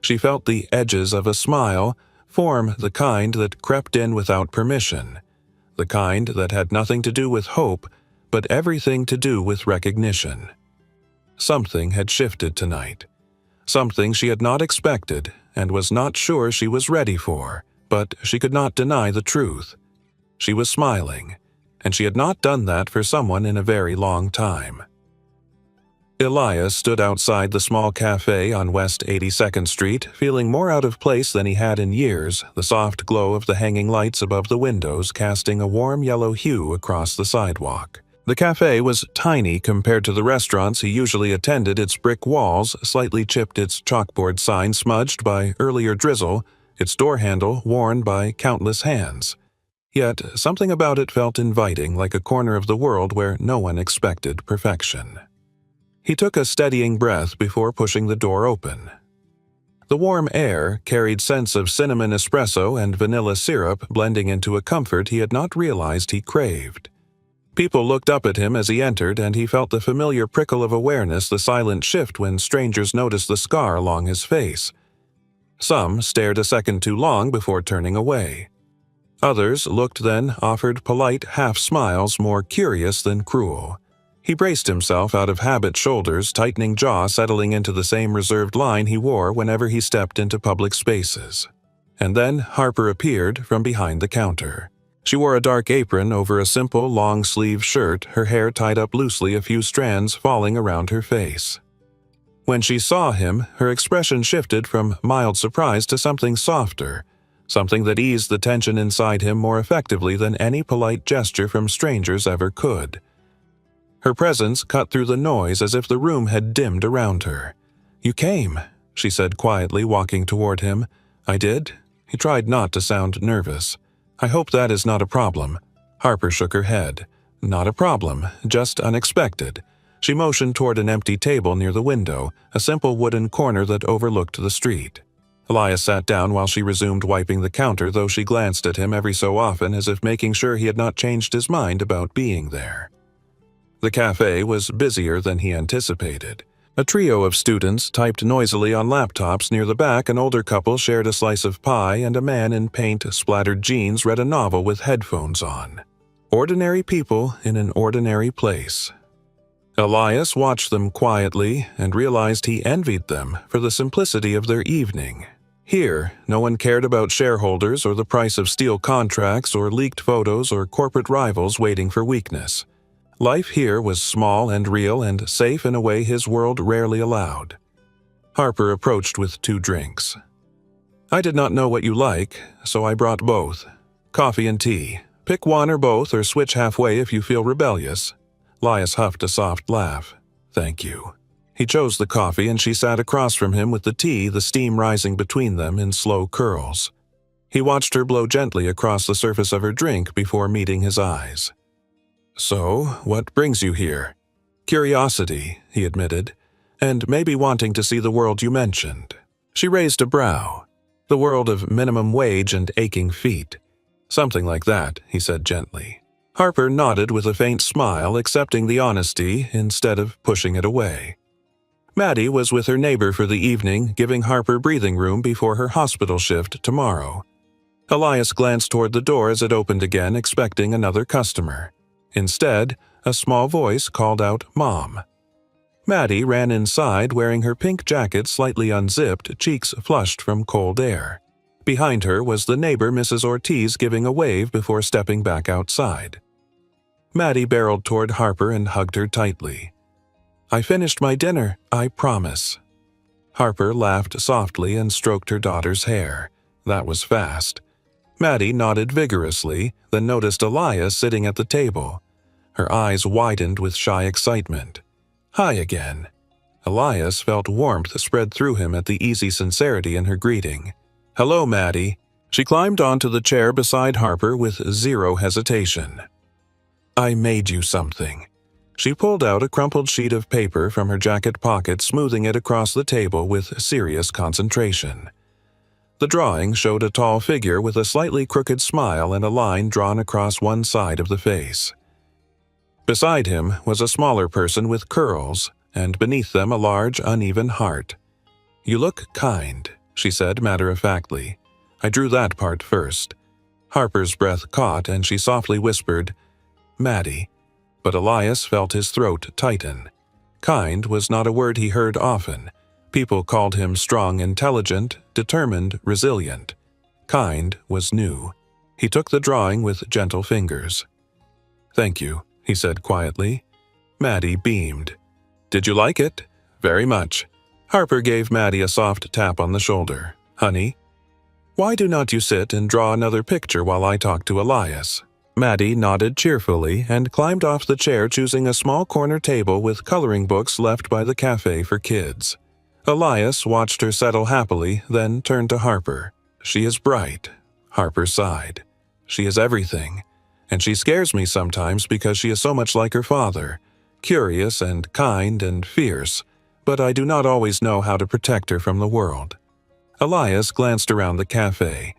She felt the edges of a smile form, the kind that crept in without permission, the kind that had nothing to do with hope, but everything to do with recognition. Something had shifted tonight. Something she had not expected and was not sure she was ready for, but she could not deny the truth. She was smiling, and she had not done that for someone in a very long time. Elias stood outside the small cafe on West 82nd Street, feeling more out of place than he had in years, the soft glow of the hanging lights above the windows casting a warm yellow hue across the sidewalk. The cafe was tiny compared to the restaurants he usually attended, its brick walls slightly chipped, its chalkboard sign smudged by earlier drizzle, its door handle worn by countless hands. Yet something about it felt inviting, like a corner of the world where no one expected perfection. He took a steadying breath before pushing the door open. The warm air carried scents of cinnamon espresso and vanilla syrup, blending into a comfort he had not realized he craved. People looked up at him as he entered, and he felt the familiar prickle of awareness, the silent shift when strangers noticed the scar along his face. Some stared a second too long before turning away. Others looked, then offered polite half-smiles more curious than cruel. He braced himself out of habit, shoulders, tightening jaw settling into the same reserved line he wore whenever he stepped into public spaces. And then Harper appeared from behind the counter. She wore a dark apron over a simple long-sleeve shirt, her hair tied up loosely, a few strands falling around her face. When she saw him, her expression shifted from mild surprise to something softer, something that eased the tension inside him more effectively than any polite gesture from strangers ever could. Her presence cut through the noise as if the room had dimmed around her. "You came," she said quietly, walking toward him. "I did?" He tried not to sound nervous. "I hope that is not a problem." Harper shook her head. Not a problem, just unexpected. She motioned toward an empty table near the window, a simple wooden corner that overlooked the street. Elias sat down while she resumed wiping the counter, though she glanced at him every so often as if making sure he had not changed his mind about being there. The cafe was busier than he anticipated. A trio of students typed noisily on laptops near the back. An older couple shared a slice of pie, and a man in paint-splattered jeans read a novel with headphones on. Ordinary people in an ordinary place. Elias watched them quietly and realized he envied them for the simplicity of their evening. Here, no one cared about shareholders or the price of steel contracts or leaked photos or corporate rivals waiting for weakness. Life here was small and real and safe in a way his world rarely allowed. Harper approached with 2 drinks. "I did not know what you like, so I brought both. Coffee and tea. Pick one or both or switch halfway if you feel rebellious." Elias huffed a soft laugh. "Thank you." He chose the coffee and she sat across from him with the tea, the steam rising between them in slow curls. He watched her blow gently across the surface of her drink before meeting his eyes. "So, what brings you here?" "Curiosity," he admitted, "and maybe wanting to see the world you mentioned." She raised a brow. "The world of minimum wage and aching feet." "Something like that," he said gently. Harper nodded with a faint smile, accepting the honesty instead of pushing it away. Maddie was with her neighbor for the evening, giving Harper breathing room before her hospital shift tomorrow. Elias glanced toward the door as it opened again, expecting another customer. Instead, a small voice called out, "Mom." Maddie ran inside wearing her pink jacket slightly unzipped, cheeks flushed from cold air. Behind her was the neighbor, Mrs. Ortiz, giving a wave before stepping back outside. Maddie barreled toward Harper and hugged her tightly. "I finished my dinner, I promise." Harper laughed softly and stroked her daughter's hair. That was fast. Maddie nodded vigorously, then noticed Elias sitting at the table. Her eyes widened with shy excitement. "Hi again." Elias felt warmth spread through him at the easy sincerity in her greeting. "Hello, Maddie." She climbed onto the chair beside Harper with zero hesitation. "I made you something." She pulled out a crumpled sheet of paper from her jacket pocket, smoothing it across the table with serious concentration. The drawing showed a tall figure with a slightly crooked smile and a line drawn across one side of the face. Beside him was a smaller person with curls, and beneath them a large, uneven heart. "You look kind," she said matter-of-factly. "I drew that part first." Harper's breath caught and she softly whispered, "Maddie," but Elias felt his throat tighten. Kind was not a word he heard often. People called him strong, intelligent, determined, resilient. Kind was new. He took the drawing with gentle fingers. "Thank you," he said quietly. Maddie beamed. "Did you like it?" "Very much." Harper gave Maddie a soft tap on the shoulder. "Honey, why do not you sit and draw another picture while I talk to Elias?" Maddie nodded cheerfully and climbed off the chair, choosing a small corner table with coloring books left by the cafe for kids. Elias watched her settle happily, then turned to Harper. "She is bright." Harper sighed. "She is everything. And she scares me sometimes because she is so much like her father, curious and kind and fierce, but I do not always know how to protect her from the world." Elias glanced around the cafe.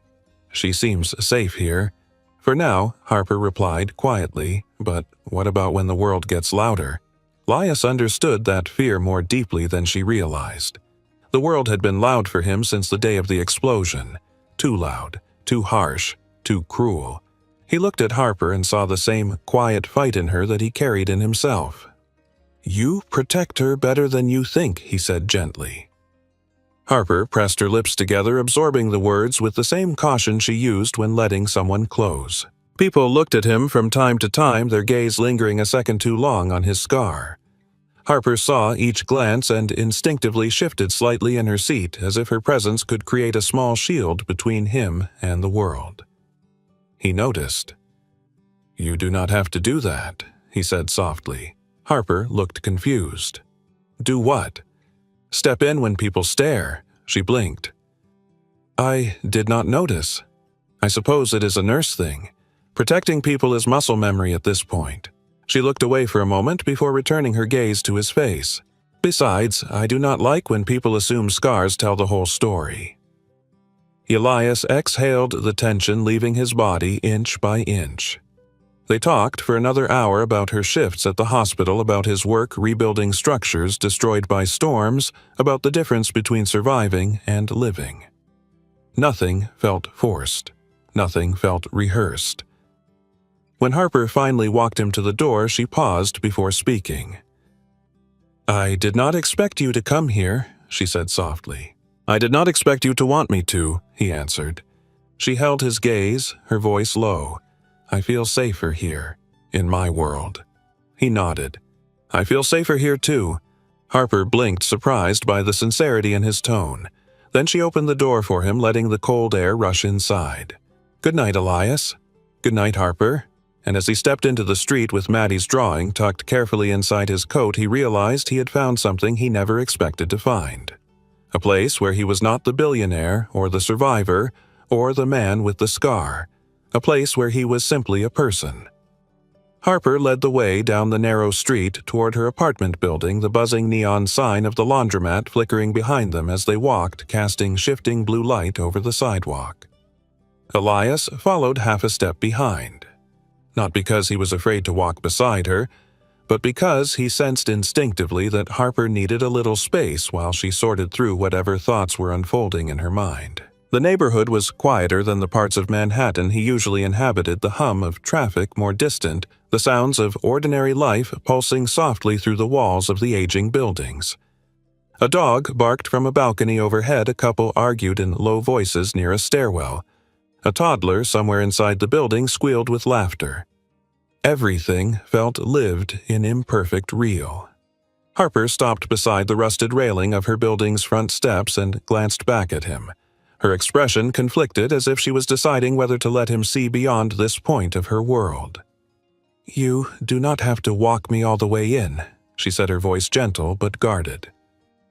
"She seems safe here." "For now," Harper replied quietly, "but what about when the world gets louder?" Elias understood that fear more deeply than she realized. The world had been loud for him since the day of the explosion. Too loud, too harsh, too cruel. He looked at Harper and saw the same quiet fight in her that he carried in himself. "You protect her better than you think," he said gently. Harper pressed her lips together, absorbing the words with the same caution she used when letting someone close. People looked at him from time to time, their gaze lingering a second too long on his scar. Harper saw each glance and instinctively shifted slightly in her seat, as if her presence could create a small shield between him and the world. He noticed. "You do not have to do that," he said softly. Harper looked confused. "Do what?" "Step in when people stare." She blinked. "I did not notice. I suppose it is a nurse thing. Protecting people is muscle memory at this point." She looked away for a moment before returning her gaze to his face. Besides, I do not like when people assume scars tell the whole story. Elias exhaled the tension leaving his body inch by inch. They talked for another hour about her shifts at the hospital, about his work rebuilding structures destroyed by storms, about the difference between surviving and living. Nothing felt forced. Nothing felt rehearsed. When Harper finally walked him to the door, she paused before speaking. "I did not expect you to come here," she said softly. "I did not expect you to want me to," he answered. She held his gaze, her voice low. "I feel safer here, in my world." He nodded. "I feel safer here too." Harper blinked, surprised by the sincerity in his tone. Then she opened the door for him, letting the cold air rush inside. "Good night, Elias." "Good night, Harper." And as he stepped into the street with Maddie's drawing tucked carefully inside his coat, he realized he had found something he never expected to find. A place where he was not the billionaire or the survivor or the man with the scar. A place where he was simply a person. Harper led the way down the narrow street toward her apartment building, the buzzing neon sign of the laundromat flickering behind them as they walked, casting shifting blue light over the sidewalk. Elias followed half a step behind. Not because he was afraid to walk beside her, but because he sensed instinctively that Harper needed a little space while she sorted through whatever thoughts were unfolding in her mind. The neighborhood was quieter than the parts of Manhattan he usually inhabited, the hum of traffic more distant, the sounds of ordinary life pulsing softly through the walls of the aging buildings. A dog barked from a balcony overhead, a couple argued in low voices near a stairwell. A toddler somewhere inside the building squealed with laughter. Everything felt lived in imperfect real. Harper stopped beside the rusted railing of her building's front steps and glanced back at him. Her expression conflicted, as if she was deciding whether to let him see beyond this point of her world. "You do not have to walk me all the way in," she said, her voice gentle but guarded.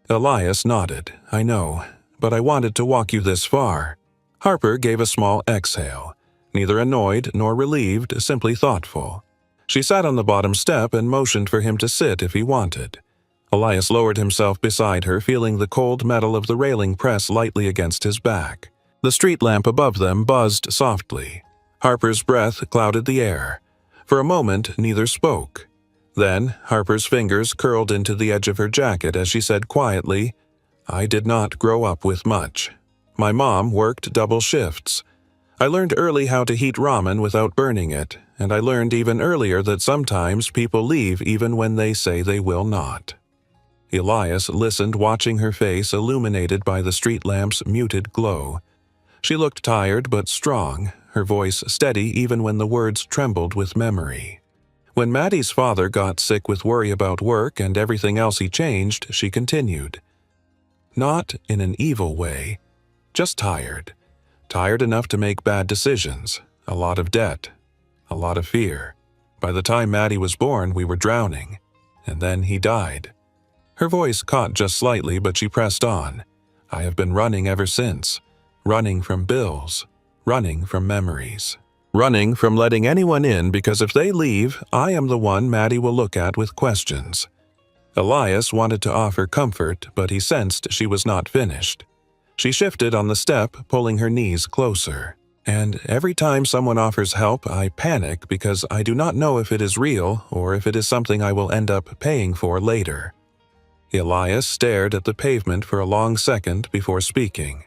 Elias nodded. "I know, but I wanted to walk you this far." Harper gave a small exhale, neither annoyed nor relieved, simply thoughtful. She sat on the bottom step and motioned for him to sit if he wanted. Elias lowered himself beside her, feeling the cold metal of the railing press lightly against his back. The street lamp above them buzzed softly. Harper's breath clouded the air. For a moment, neither spoke. Then, Harper's fingers curled into the edge of her jacket as she said quietly, "I did not grow up with much. My mom worked double shifts. I learned early how to heat ramen without burning it, and I learned even earlier that sometimes people leave even when they say they will not." Elias listened, watching her face illuminated by the street lamp's muted glow. She looked tired but strong, her voice steady even when the words trembled with memory. When Maddie's father got sick with worry about work and everything else he changed, she continued. Not in an evil way, just tired. Tired enough to make bad decisions, a lot of debt, a lot of fear. By the time Maddie was born, we were drowning, and then he died. Her voice caught just slightly, but she pressed on. I have been running ever since. Running from bills. Running from memories. Running from letting anyone in, because if they leave, I am the one Maddie will look at with questions. Elias wanted to offer comfort, but he sensed she was not finished. She shifted on the step, pulling her knees closer. And every time someone offers help, I panic because I do not know if it is real or if it is something I will end up paying for later. Elias stared at the pavement for a long second before speaking.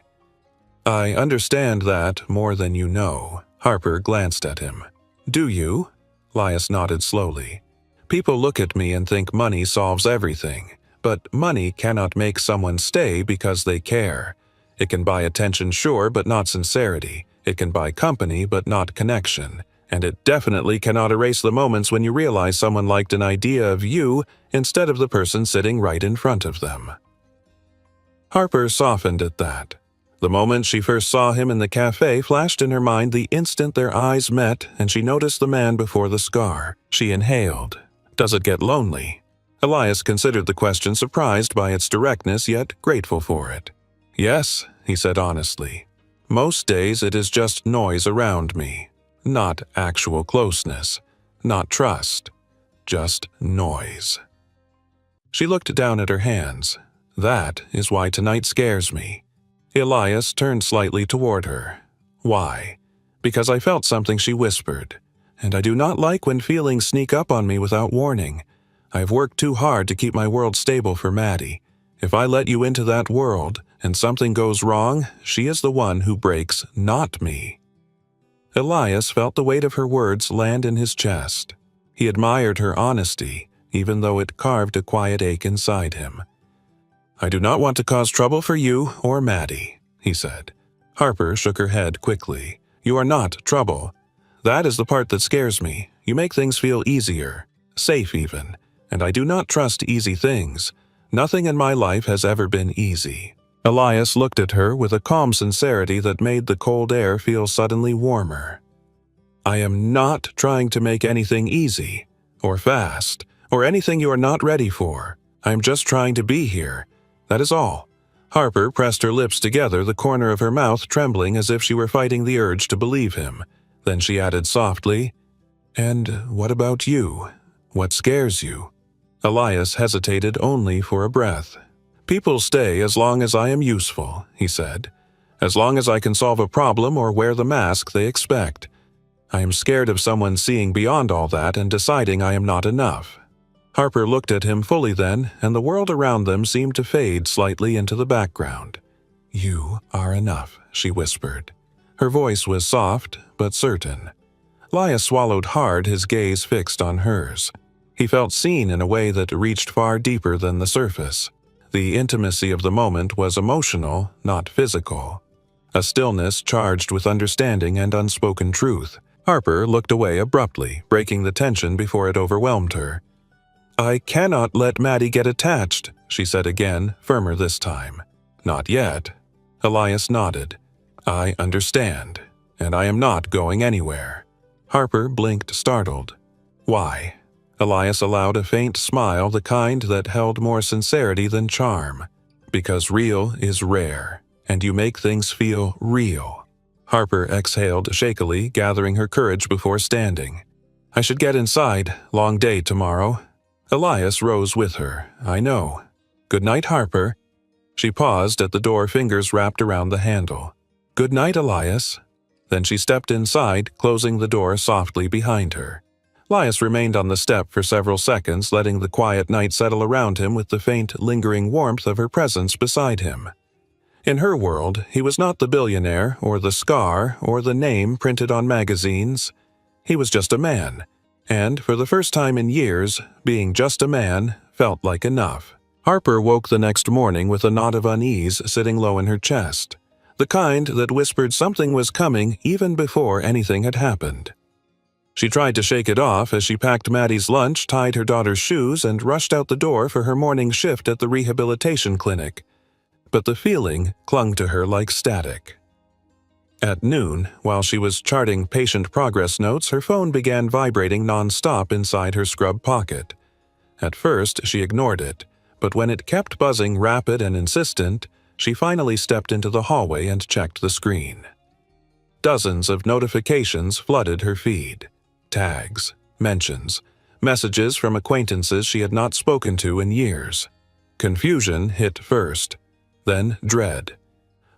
I understand that more than you know. Harper glanced at him. Do you? Elias nodded slowly. People look at me and think money solves everything, but money cannot make someone stay because they care. It can buy attention, sure, but not sincerity. It can buy company, but not connection. And it definitely cannot erase the moments when you realize someone liked an idea of you instead of the person sitting right in front of them. Harper softened at that. The moment she first saw him in the cafe flashed in her mind the instant their eyes met, and she noticed the man before the scar. She inhaled. Does it get lonely? Elias considered the question, surprised by its directness, yet grateful for it. Yes, he said honestly. Most days it is just noise around me. Not actual closeness. Not trust. just noise. She looked down at her hands. That is why tonight scares me. Elias turned slightly toward her. Why? Because I felt something, she whispered. And I do not like when feelings sneak up on me without warning. I have worked too hard to keep my world stable for Maddie. If I let you into that world, and something goes wrong, she is the one who breaks, not me. Elias felt the weight of her words land in his chest. He admired her honesty, even though it carved a quiet ache inside him. I do not want to cause trouble for you or Maddie, he said. Harper shook her head quickly. You are not trouble. That is the part that scares me. You make things feel easier, safe even, and I do not trust easy things. Nothing in my life has ever been easy. Elias looked at her with a calm sincerity that made the cold air feel suddenly warmer. I am not trying to make anything easy, or fast, or anything you are not ready for. I am just trying to be here. That is all. Harper pressed her lips together, the corner of her mouth trembling as if she were fighting the urge to believe him. Then she added softly, And what about you? What scares you? Elias hesitated only for a breath. People stay as long as I am useful, he said. As long as I can solve a problem or wear the mask they expect. I am scared of someone seeing beyond all that and deciding I am not enough. Harper looked at him fully then, and the world around them seemed to fade slightly into the background. You are enough, she whispered. Her voice was soft, but certain. Elias swallowed hard, his gaze fixed on hers. He felt seen in a way that reached far deeper than the surface. The intimacy of the moment was emotional, not physical. A stillness charged with understanding and unspoken truth. Harper looked away abruptly, breaking the tension before it overwhelmed her. I cannot let Maddie get attached, she said again, firmer this time. Not yet. Elias nodded. I understand, and I am not going anywhere. Harper blinked, startled. Why? Elias allowed a faint smile, the kind that held more sincerity than charm. Because real is rare, and you make things feel real. Harper exhaled shakily, gathering her courage before standing. I should get inside. Long day tomorrow. Elias rose with her. I know. Good night, Harper. She paused at the door, fingers wrapped around the handle. Good night, Elias. Then she stepped inside, closing the door softly behind her. Elias remained on the step for several seconds, letting the quiet night settle around him with the faint, lingering warmth of her presence beside him. In her world, he was not the billionaire, or the scar, or the name printed on magazines. He was just a man, and for the first time in years, being just a man felt like enough. Harper woke the next morning with a knot of unease sitting low in her chest, the kind that whispered something was coming even before anything had happened. She tried to shake it off as she packed Maddie's lunch, tied her daughter's shoes, and rushed out the door for her morning shift at the rehabilitation clinic. But the feeling clung to her like static. At noon, while she was charting patient progress notes, her phone began vibrating non-stop inside her scrub pocket. At first, she ignored it, but when it kept buzzing rapid and insistent, she finally stepped into the hallway and checked the screen. Dozens of notifications flooded her feed. Tags, mentions, messages from acquaintances she had not spoken to in years. Confusion hit first, then dread.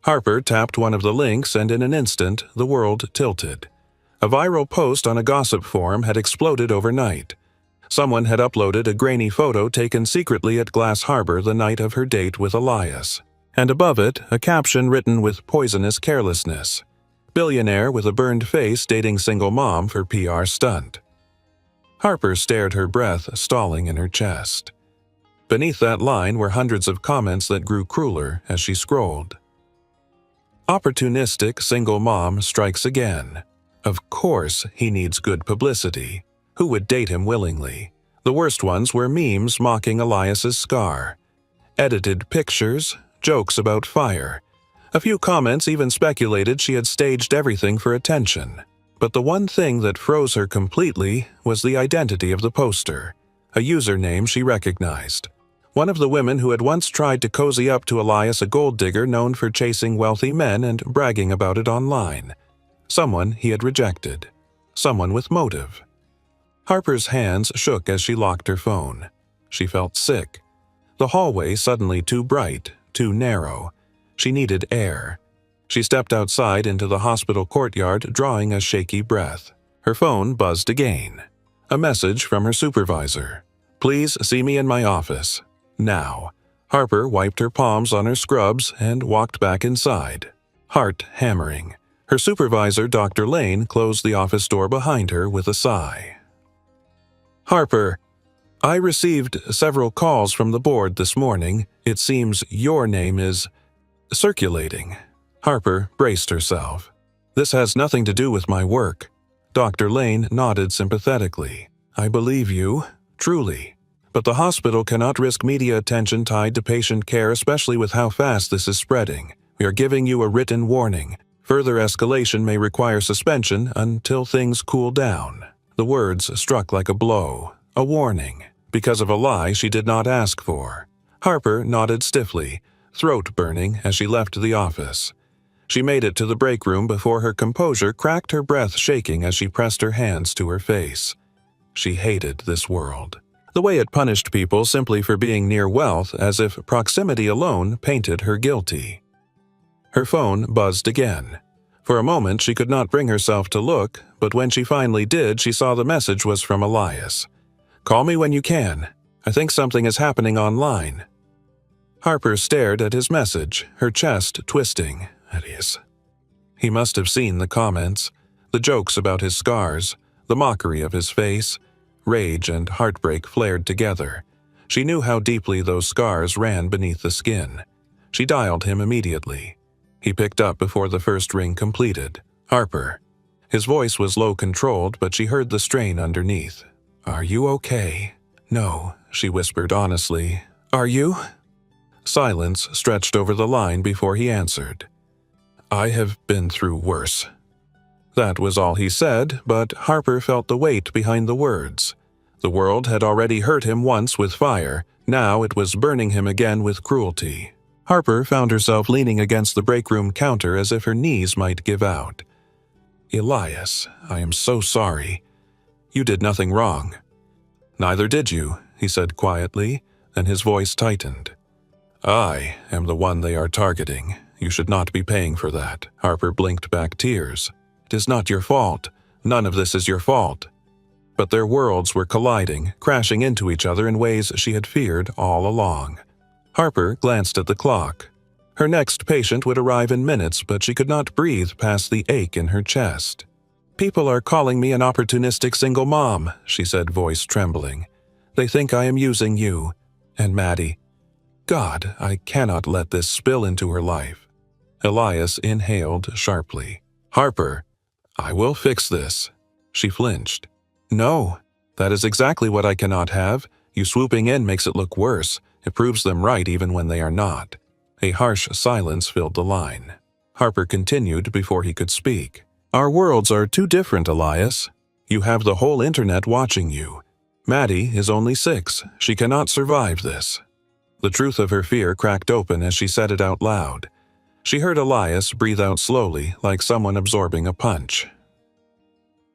Harper tapped one of the links, and in an instant, the world tilted. A viral post on a gossip forum had exploded overnight. Someone had uploaded a grainy photo taken secretly at Glass Harbor the night of her date with Elias, and above it, a caption written with poisonous carelessness. Billionaire with a burned face dating single mom for PR stunt. Harper stared, her breath stalling in her chest. Beneath that line were hundreds of comments that grew crueler as she scrolled. Opportunistic single mom strikes again. Of course he needs good publicity. Who would date him willingly? The worst ones were memes mocking Elias's scar. Edited pictures, jokes about fire. A few comments even speculated she had staged everything for attention. But the one thing that froze her completely was the identity of the poster, a username she recognized. One of the women who had once tried to cozy up to Elias, a gold digger known for chasing wealthy men and bragging about it online. Someone he had rejected. Someone with motive. Harper's hands shook as she locked her phone. She felt sick. The hallway suddenly too bright, too narrow. She needed air. She stepped outside into the hospital courtyard, drawing a shaky breath. Her phone buzzed again. A message from her supervisor. "Please see me in my office. Now." Harper wiped her palms on her scrubs and walked back inside, heart hammering. Her supervisor, Dr. Lane, closed the office door behind her with a sigh. "Harper, I received several calls from the board this morning. It seems your name is circulating." Harper braced herself. "This has nothing to do with my work." Dr. Lane nodded sympathetically. "I believe you, truly. But the hospital cannot risk media attention tied to patient care, especially with how fast this is spreading. We are giving you a written warning. Further escalation may require suspension until things cool down." The words struck like a blow, a warning, because of a lie she did not ask for. Harper nodded stiffly, throat burning, as she left the office. She made it to the break room before her composure cracked, her breath shaking as she pressed her hands to her face. She hated this world. The way it punished people simply for being near wealth, as if proximity alone painted her guilty. Her phone buzzed again. For a moment she could not bring herself to look, but when she finally did, she saw the message was from Elias. "Call me when you can. I think something is happening online." Harper stared at his message, her chest twisting. Elias. He must have seen the comments, the jokes about his scars, the mockery of his face. Rage and heartbreak flared together. She knew how deeply those scars ran beneath the skin. She dialed him immediately. He picked up before the first ring completed. "Harper." His voice was low-controlled, but she heard the strain underneath. "Are you okay?" "No," she whispered honestly. "Are you?" Silence stretched over the line before he answered. "I have been through worse." That was all he said, but Harper felt the weight behind the words. The world had already hurt him once with fire. Now it was burning him again with cruelty. Harper found herself leaning against the break room counter as if her knees might give out. "Elias, I am so sorry. You did nothing wrong." "Neither did you," he said quietly, and his voice tightened. "I am the one they are targeting. You should not be paying for that." Harper blinked back tears. "It is not your fault. None of this is your fault." But their worlds were colliding, crashing into each other in ways she had feared all along. Harper glanced at the clock. Her next patient would arrive in minutes, but she could not breathe past the ache in her chest. "People are calling me an opportunistic single mom," she said, voice trembling. "They think I am using you. And Maddie. God, I cannot let this spill into her life." Elias inhaled sharply. "Harper, I will fix this." She flinched. "No, that is exactly what I cannot have. You swooping in makes it look worse. It proves them right even when they are not." A harsh silence filled the line. Harper continued before he could speak. "Our worlds are too different, Elias. You have the whole internet watching you. Maddie is only 6. She cannot survive this." The truth of her fear cracked open as she said it out loud. She heard Elias breathe out slowly, like someone absorbing a punch.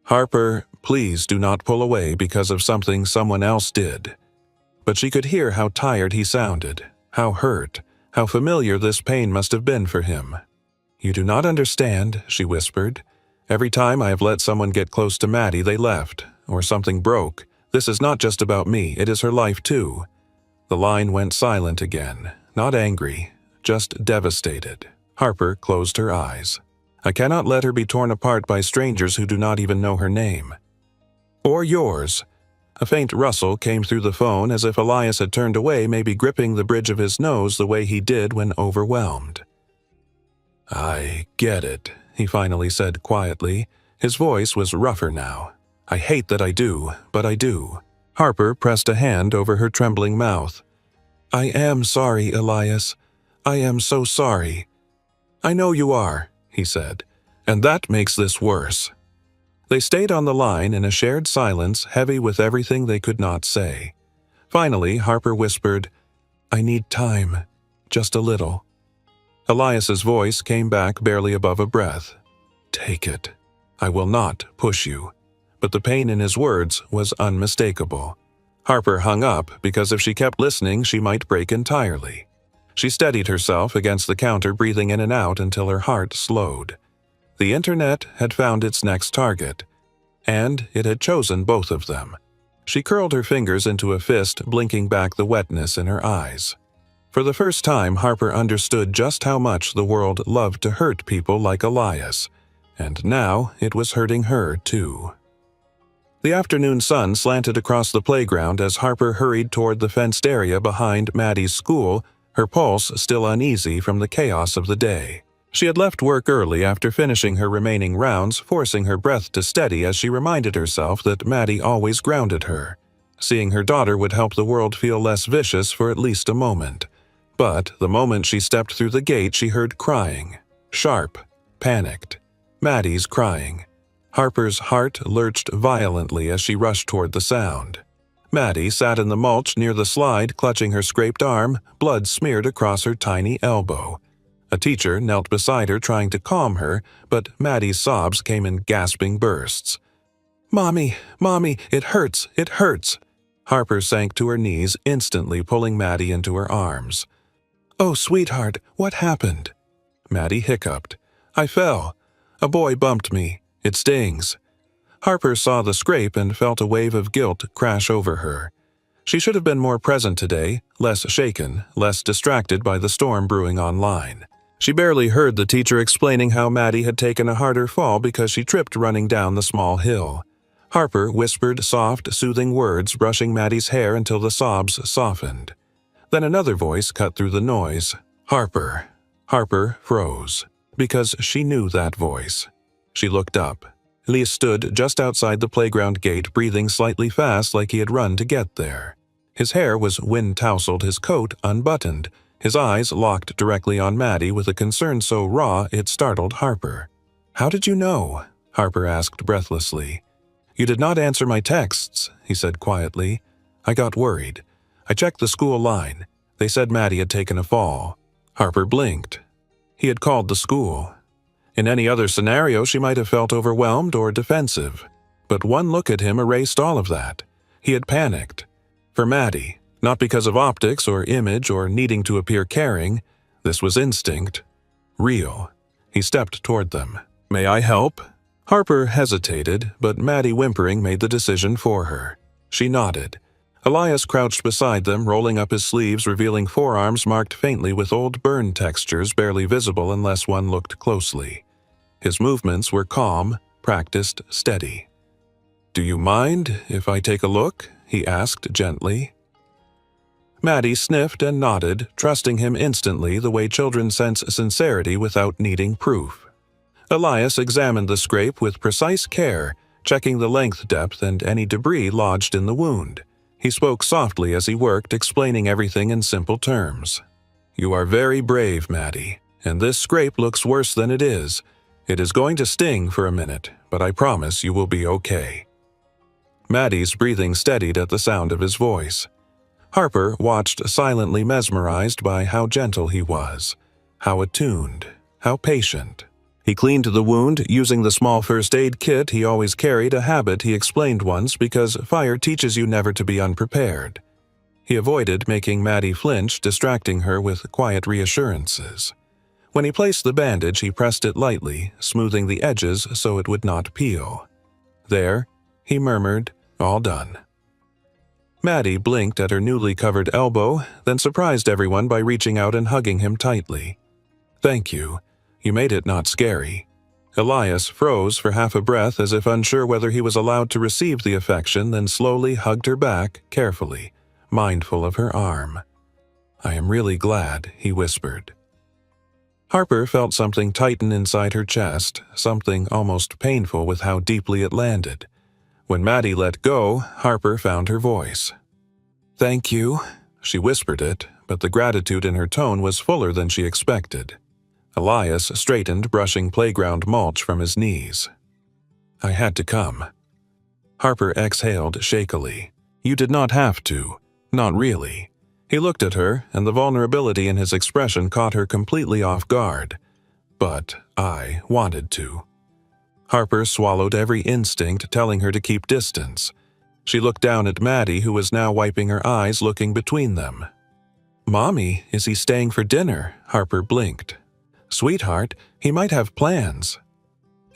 "Harper, please do not pull away because of something someone else did." But she could hear how tired he sounded, how hurt, how familiar this pain must have been for him. "You do not understand," she whispered. "Every time I have let someone get close to Maddie, they left, or something broke. This is not just about me, it is her life too." The line went silent again, not angry, just devastated. Harper closed her eyes. "I cannot let her be torn apart by strangers who do not even know her name." "Or yours." A faint rustle came through the phone as if Elias had turned away, maybe gripping the bridge of his nose the way he did when overwhelmed. "I get it," he finally said quietly. His voice was rougher now. "I hate that I do, but I do." Harper pressed a hand over her trembling mouth. "I am sorry, Elias. I am so sorry." "I know you are," he said, "and that makes this worse." They stayed on the line in a shared silence, heavy with everything they could not say. Finally, Harper whispered, "I need time, just a little." Elias's voice came back barely above a breath. "Take it. I will not push you. but the pain in his words was unmistakable. Harper hung up because if she kept listening, she might break entirely. She steadied herself against the counter, breathing in and out until her heart slowed. The internet had found its next target, and it had chosen both of them. She curled her fingers into a fist, blinking back the wetness in her eyes. For the first time, Harper understood just how much the world loved to hurt people like Elias, and now it was hurting her too. The afternoon sun slanted across the playground as Harper hurried toward the fenced area behind Maddie's school, her pulse still uneasy from the chaos of the day. She had left work early after finishing her remaining rounds, forcing her breath to steady as she reminded herself that Maddie always grounded her. Seeing her daughter would help the world feel less vicious for at least a moment. But the moment she stepped through the gate, she heard crying. Sharp, panicked. Maddie's crying. Harper's heart lurched violently as she rushed toward the sound. Maddie sat in the mulch near the slide, clutching her scraped arm, blood smeared across her tiny elbow. A teacher knelt beside her trying to calm her, but Maddie's sobs came in gasping bursts. "Mommy, Mommy, it hurts, it hurts." Harper sank to her knees, instantly pulling Maddie into her arms. "Oh, sweetheart, what happened?" Maddie hiccuped. "I fell. A boy bumped me. It stings." Harper saw the scrape and felt a wave of guilt crash over her. She should have been more present today, less shaken, less distracted by the storm brewing online. She barely heard the teacher explaining how Maddie had taken a harder fall because she tripped running down the small hill. Harper whispered soft, soothing words, brushing Maddie's hair until the sobs softened. Then another voice cut through the noise. "Harper." Harper froze, because she knew that voice. She looked up. Elias stood just outside the playground gate, breathing slightly fast like he had run to get there. His hair was wind-tousled, his coat unbuttoned, his eyes locked directly on Maddie with a concern so raw it startled Harper. "How did you know?" Harper asked breathlessly. "You did not answer my texts," he said quietly. "I got worried. I checked the school line. They said Maddie had taken a fall." Harper blinked. He had called the school. In any other scenario, she might have felt overwhelmed or defensive. But one look at him erased all of that. He had panicked. For Maddie, not because of optics or image or needing to appear caring. This was instinct. Real. He stepped toward them. "May I help?" Harper hesitated, but Maddie, whimpering, made the decision for her. She nodded. Elias crouched beside them, rolling up his sleeves, revealing forearms marked faintly with old burn textures barely visible unless one looked closely. His movements were calm, practiced, steady. "Do you mind if I take a look?" he asked gently. Maddie sniffed and nodded, trusting him instantly the way children sense sincerity without needing proof. Elias examined the scrape with precise care, checking the length, depth, and any debris lodged in the wound. He spoke softly as he worked, explaining everything in simple terms. "You are very brave, Maddie, and this scrape looks worse than it is. It is going to sting for a minute, but I promise you will be okay." Maddie's breathing steadied at the sound of his voice. Harper watched, silently mesmerized by how gentle he was, how attuned, how patient. He cleaned the wound using the small first aid kit he always carried, a habit he explained once because fire teaches you never to be unprepared. He avoided making Maddie flinch, distracting her with quiet reassurances. When he placed the bandage, he pressed it lightly, smoothing the edges so it would not peel. "There," he murmured, "all done." Maddie blinked at her newly covered elbow, then surprised everyone by reaching out and hugging him tightly. "Thank you. You made it not scary." Elias froze for half a breath as if unsure whether he was allowed to receive the affection, then slowly hugged her back, carefully, mindful of her arm. "I am really glad," he whispered. Harper felt something tighten inside her chest, something almost painful with how deeply it landed. When Maddie let go, Harper found her voice. "Thank you." She whispered it, but the gratitude in her tone was fuller than she expected. Elias straightened, brushing playground mulch from his knees. "I had to come." Harper exhaled shakily. "You did not have to. Not really." He looked at her, and the vulnerability in his expression caught her completely off guard. "But I wanted to." Harper swallowed every instinct telling her to keep distance. She looked down at Maddie, who was now wiping her eyes, looking between them. "Mommy, is he staying for dinner?" Harper blinked. "Sweetheart, he might have plans."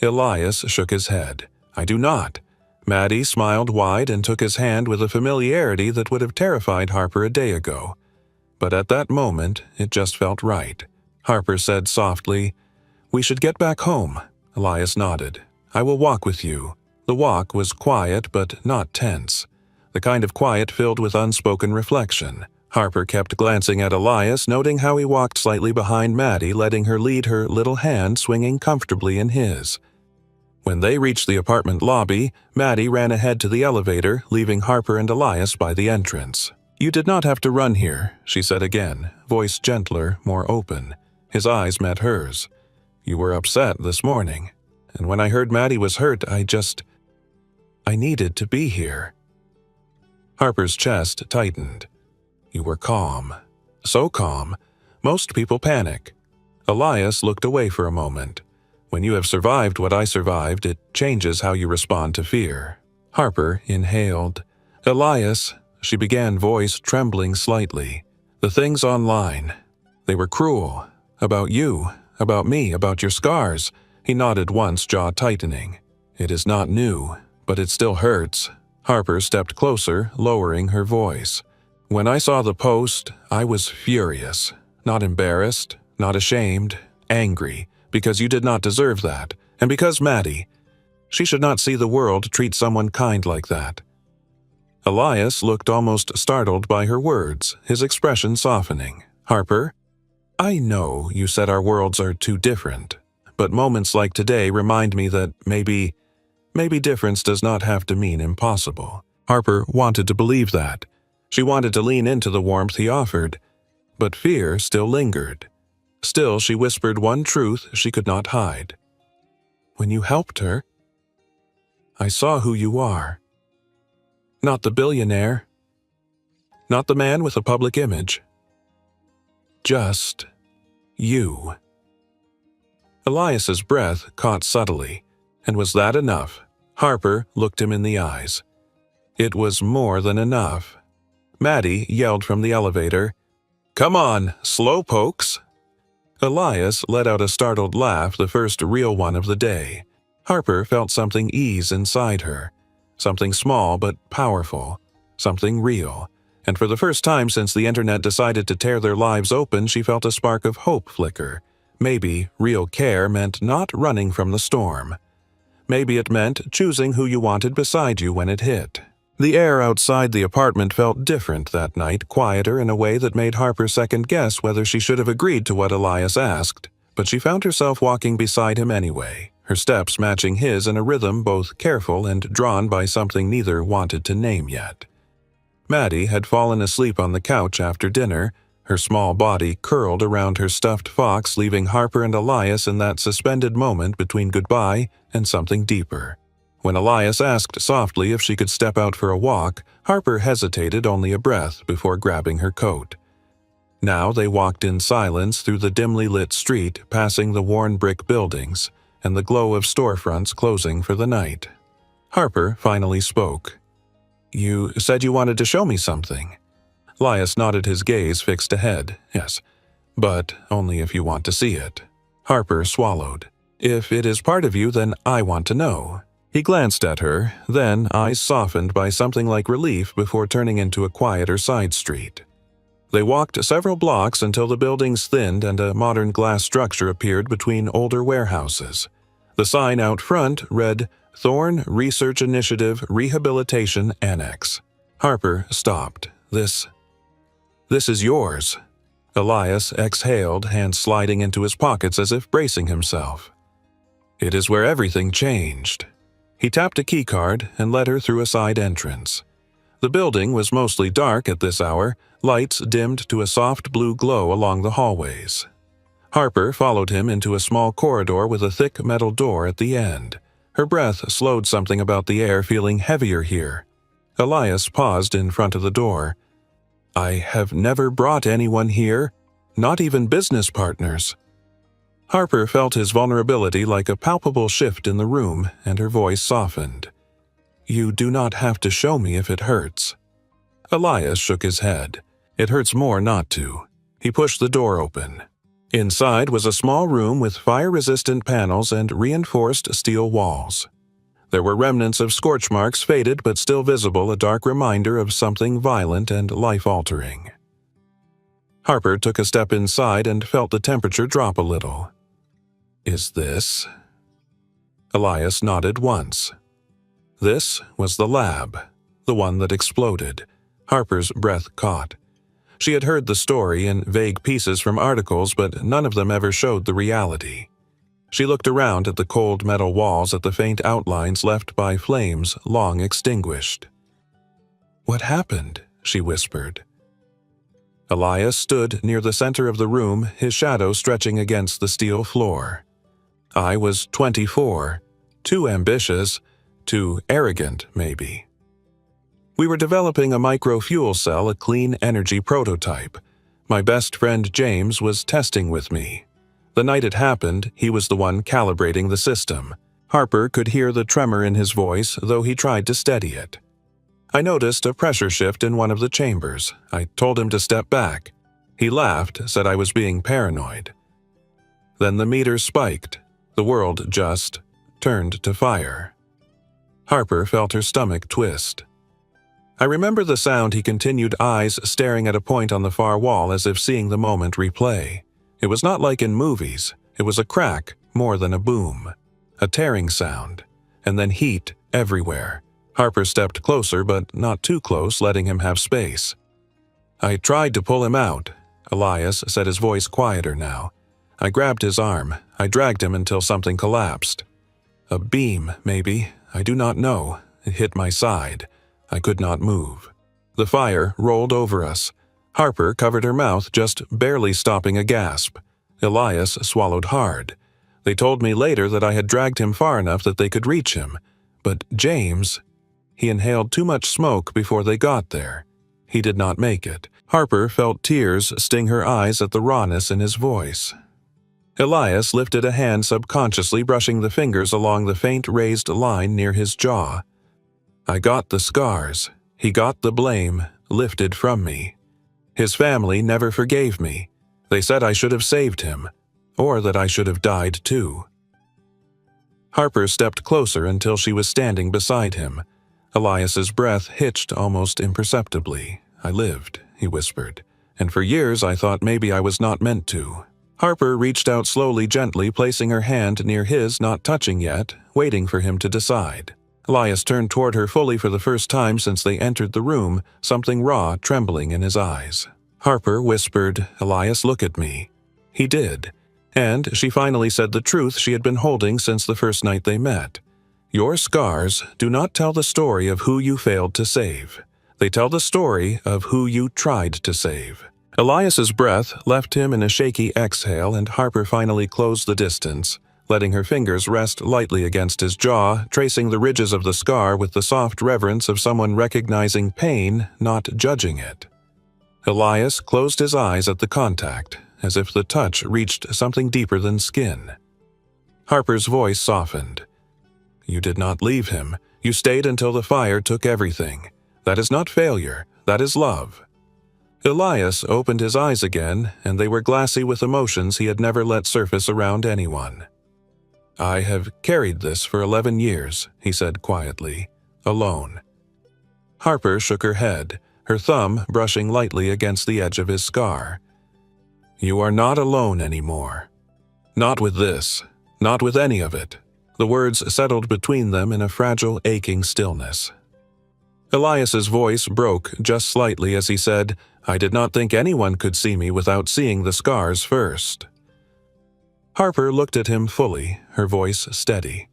Elias shook his head. "I do not." Maddie smiled wide and took his hand with a familiarity that would have terrified Harper a day ago. But at that moment, it just felt right. Harper said softly, "We should get back home." Elias nodded. "I will walk with you." The walk was quiet but not tense. The kind of quiet filled with unspoken reflection. Harper kept glancing at Elias, noting how he walked slightly behind Maddie, letting her lead her little hand swinging comfortably in his. When they reached the apartment lobby, Maddie ran ahead to the elevator, leaving Harper and Elias by the entrance. "You did not have to run here," she said again, voice gentler, more open. His eyes met hers. "You were upset this morning, and when I heard Maddie was hurt, I needed to be here." Harper's chest tightened. "You were calm. So calm. Most people panic." Elias looked away for a moment. "When you have survived what I survived, it changes how you respond to fear." Harper inhaled. "Elias," she began, voice trembling slightly. "The things online, they were cruel. About you, about me, about your scars." He nodded once, jaw tightening. "It is not new, but it still hurts." Harper stepped closer, lowering her voice. "When I saw the post, I was furious. Not embarrassed, not ashamed, angry, because you did not deserve that, and because Maddie. She should not see the world treat someone kind like that." Elias looked almost startled by her words, his expression softening. "Harper, I know you said our worlds are too different, but moments like today remind me that maybe difference does not have to mean impossible." Harper wanted to believe that. She wanted to lean into the warmth he offered, but fear still lingered. Still, she whispered one truth she could not hide. "When you helped her, I saw who you are. Not the billionaire. Not the man with a public image. Just you." Elias's breath caught subtly. And was that enough? Harper looked him in the eyes. It was more than enough. Maddie yelled from the elevator, "Come on, slowpokes!" Elias let out a startled laugh, the first real one of the day. Harper felt something ease inside her. Something small but powerful. Something real. And for the first time since the internet decided to tear their lives open, she felt a spark of hope flicker. Maybe real care meant not running from the storm. Maybe it meant choosing who you wanted beside you when it hit. The air outside the apartment felt different that night, quieter in a way that made Harper second-guess whether she should have agreed to what Elias asked. But she found herself walking beside him anyway, her steps matching his in a rhythm both careful and drawn by something neither wanted to name yet. Maddie had fallen asleep on the couch after dinner, her small body curled around her stuffed fox, leaving Harper and Elias in that suspended moment between goodbye and something deeper. When Elias asked softly if she could step out for a walk, Harper hesitated only a breath before grabbing her coat. Now they walked in silence through the dimly lit street, passing the worn brick buildings and the glow of storefronts closing for the night. Harper finally spoke. "You said you wanted to show me something." Elias nodded, his gaze fixed ahead. "Yes, but only if you want to see it." Harper swallowed. "If it is part of you, then I want to know." He glanced at her, then eyes softened by something like relief before turning into a quieter side street. They walked several blocks until the buildings thinned and a modern glass structure appeared between older warehouses. The sign out front read, "Thorne Research Initiative Rehabilitation Annex." Harper stopped. This is yours." Elias exhaled, hands sliding into his pockets as if bracing himself. "It is where everything changed." He tapped a keycard and led her through a side entrance. The building was mostly dark at this hour, lights dimmed to a soft blue glow along the hallways. Harper followed him into a small corridor with a thick metal door at the end. Her breath slowed, something about the air feeling heavier here. Elias paused in front of the door. "I have never brought anyone here, not even business partners." Harper felt his vulnerability like a palpable shift in the room, and her voice softened. "You do not have to show me if it hurts." Elias shook his head. "It hurts more not to." He pushed the door open. Inside was a small room with fire-resistant panels and reinforced steel walls. There were remnants of scorch marks, faded but still visible, a dark reminder of something violent and life-altering. Harper took a step inside and felt the temperature drop a little. "Is this?" Elias nodded once. This was the lab, the one that exploded. Harper's breath caught. She had heard the story in vague pieces from articles, but none of them ever showed the reality. She looked around at the cold metal walls, at the faint outlines left by flames long extinguished. "What happened?" she whispered. Elias stood near the center of the room, his shadow stretching against the steel floor. "I was 24, too ambitious, too arrogant, maybe. We were developing a micro-fuel cell, a clean energy prototype. My best friend James was testing with me. The night it happened, he was the one calibrating the system." Harper could hear the tremor in his voice, though he tried to steady it. "I noticed a pressure shift in one of the chambers. I told him to step back. He laughed, said I was being paranoid. Then the meter spiked. The world just turned to fire." Harper felt her stomach twist. "I remember the sound," he continued, eyes staring at a point on the far wall as if seeing the moment replay. "It was not like in movies. It was a crack, more than a boom. A tearing sound. And then heat everywhere." Harper stepped closer, but not too close, letting him have space. "I tried to pull him out," Elias said, his voice quieter now. "I grabbed his arm. I dragged him until something collapsed. A beam, maybe. I do not know. It hit my side. I could not move. The fire rolled over us. Harper covered her mouth, just barely stopping a gasp. Elias swallowed hard. They told me later that I had dragged him far enough that they could reach him. But James, he inhaled too much smoke before they got there. He did not make it." Harper felt tears sting her eyes at the rawness in his voice. Elias lifted a hand, subconsciously brushing the fingers along the faint raised line near his jaw. "I got the scars. He got the blame lifted from me. His family never forgave me. They said I should have saved him, or that I should have died too." Harper stepped closer until she was standing beside him. Elias's breath hitched almost imperceptibly. "I lived," he whispered, "and for years I thought maybe I was not meant to." Harper reached out slowly, gently, placing her hand near his, not touching yet, waiting for him to decide. Elias turned toward her fully for the first time since they entered the room, something raw trembling in his eyes. Harper whispered, "Elias, look at me." He did, and she finally said the truth she had been holding since the first night they met. "Your scars do not tell the story of who you failed to save. They tell the story of who you tried to save." Elias's breath left him in a shaky exhale, and Harper finally closed the distance, letting her fingers rest lightly against his jaw, tracing the ridges of the scar with the soft reverence of someone recognizing pain, not judging it. Elias closed his eyes at the contact, as if the touch reached something deeper than skin. Harper's voice softened. "You did not leave him. You stayed until the fire took everything. That is not failure. That is love." Elias opened his eyes again, and they were glassy with emotions he had never let surface around anyone. "I have carried this for 11 years, he said quietly, alone. Harper shook her head, her thumb brushing lightly against the edge of his scar. "You are not alone anymore. Not with this. Not with any of it." The words settled between them in a fragile, aching stillness. Elias's voice broke just slightly as he said, "I did not think anyone could see me without seeing the scars first." Harper looked at him fully, her voice steady.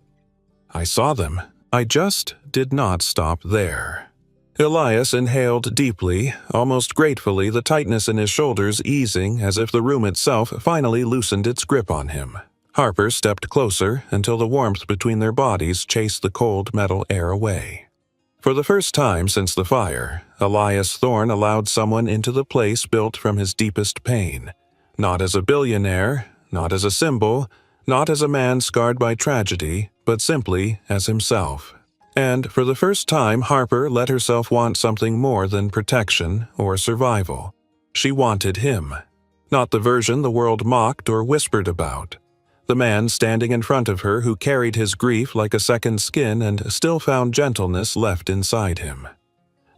"I saw them. I just did not stop there." Elias inhaled deeply, almost gratefully, the tightness in his shoulders easing as if the room itself finally loosened its grip on him. Harper stepped closer until the warmth between their bodies chased the cold metal air away. For the first time since the fire, Elias Thorne allowed someone into the place built from his deepest pain, not as a billionaire, not as a symbol, not as a man scarred by tragedy, but simply as himself. And for the first time, Harper let herself want something more than protection or survival. She wanted him. Not the version the world mocked or whispered about. The man standing in front of her who carried his grief like a second skin and still found gentleness left inside him.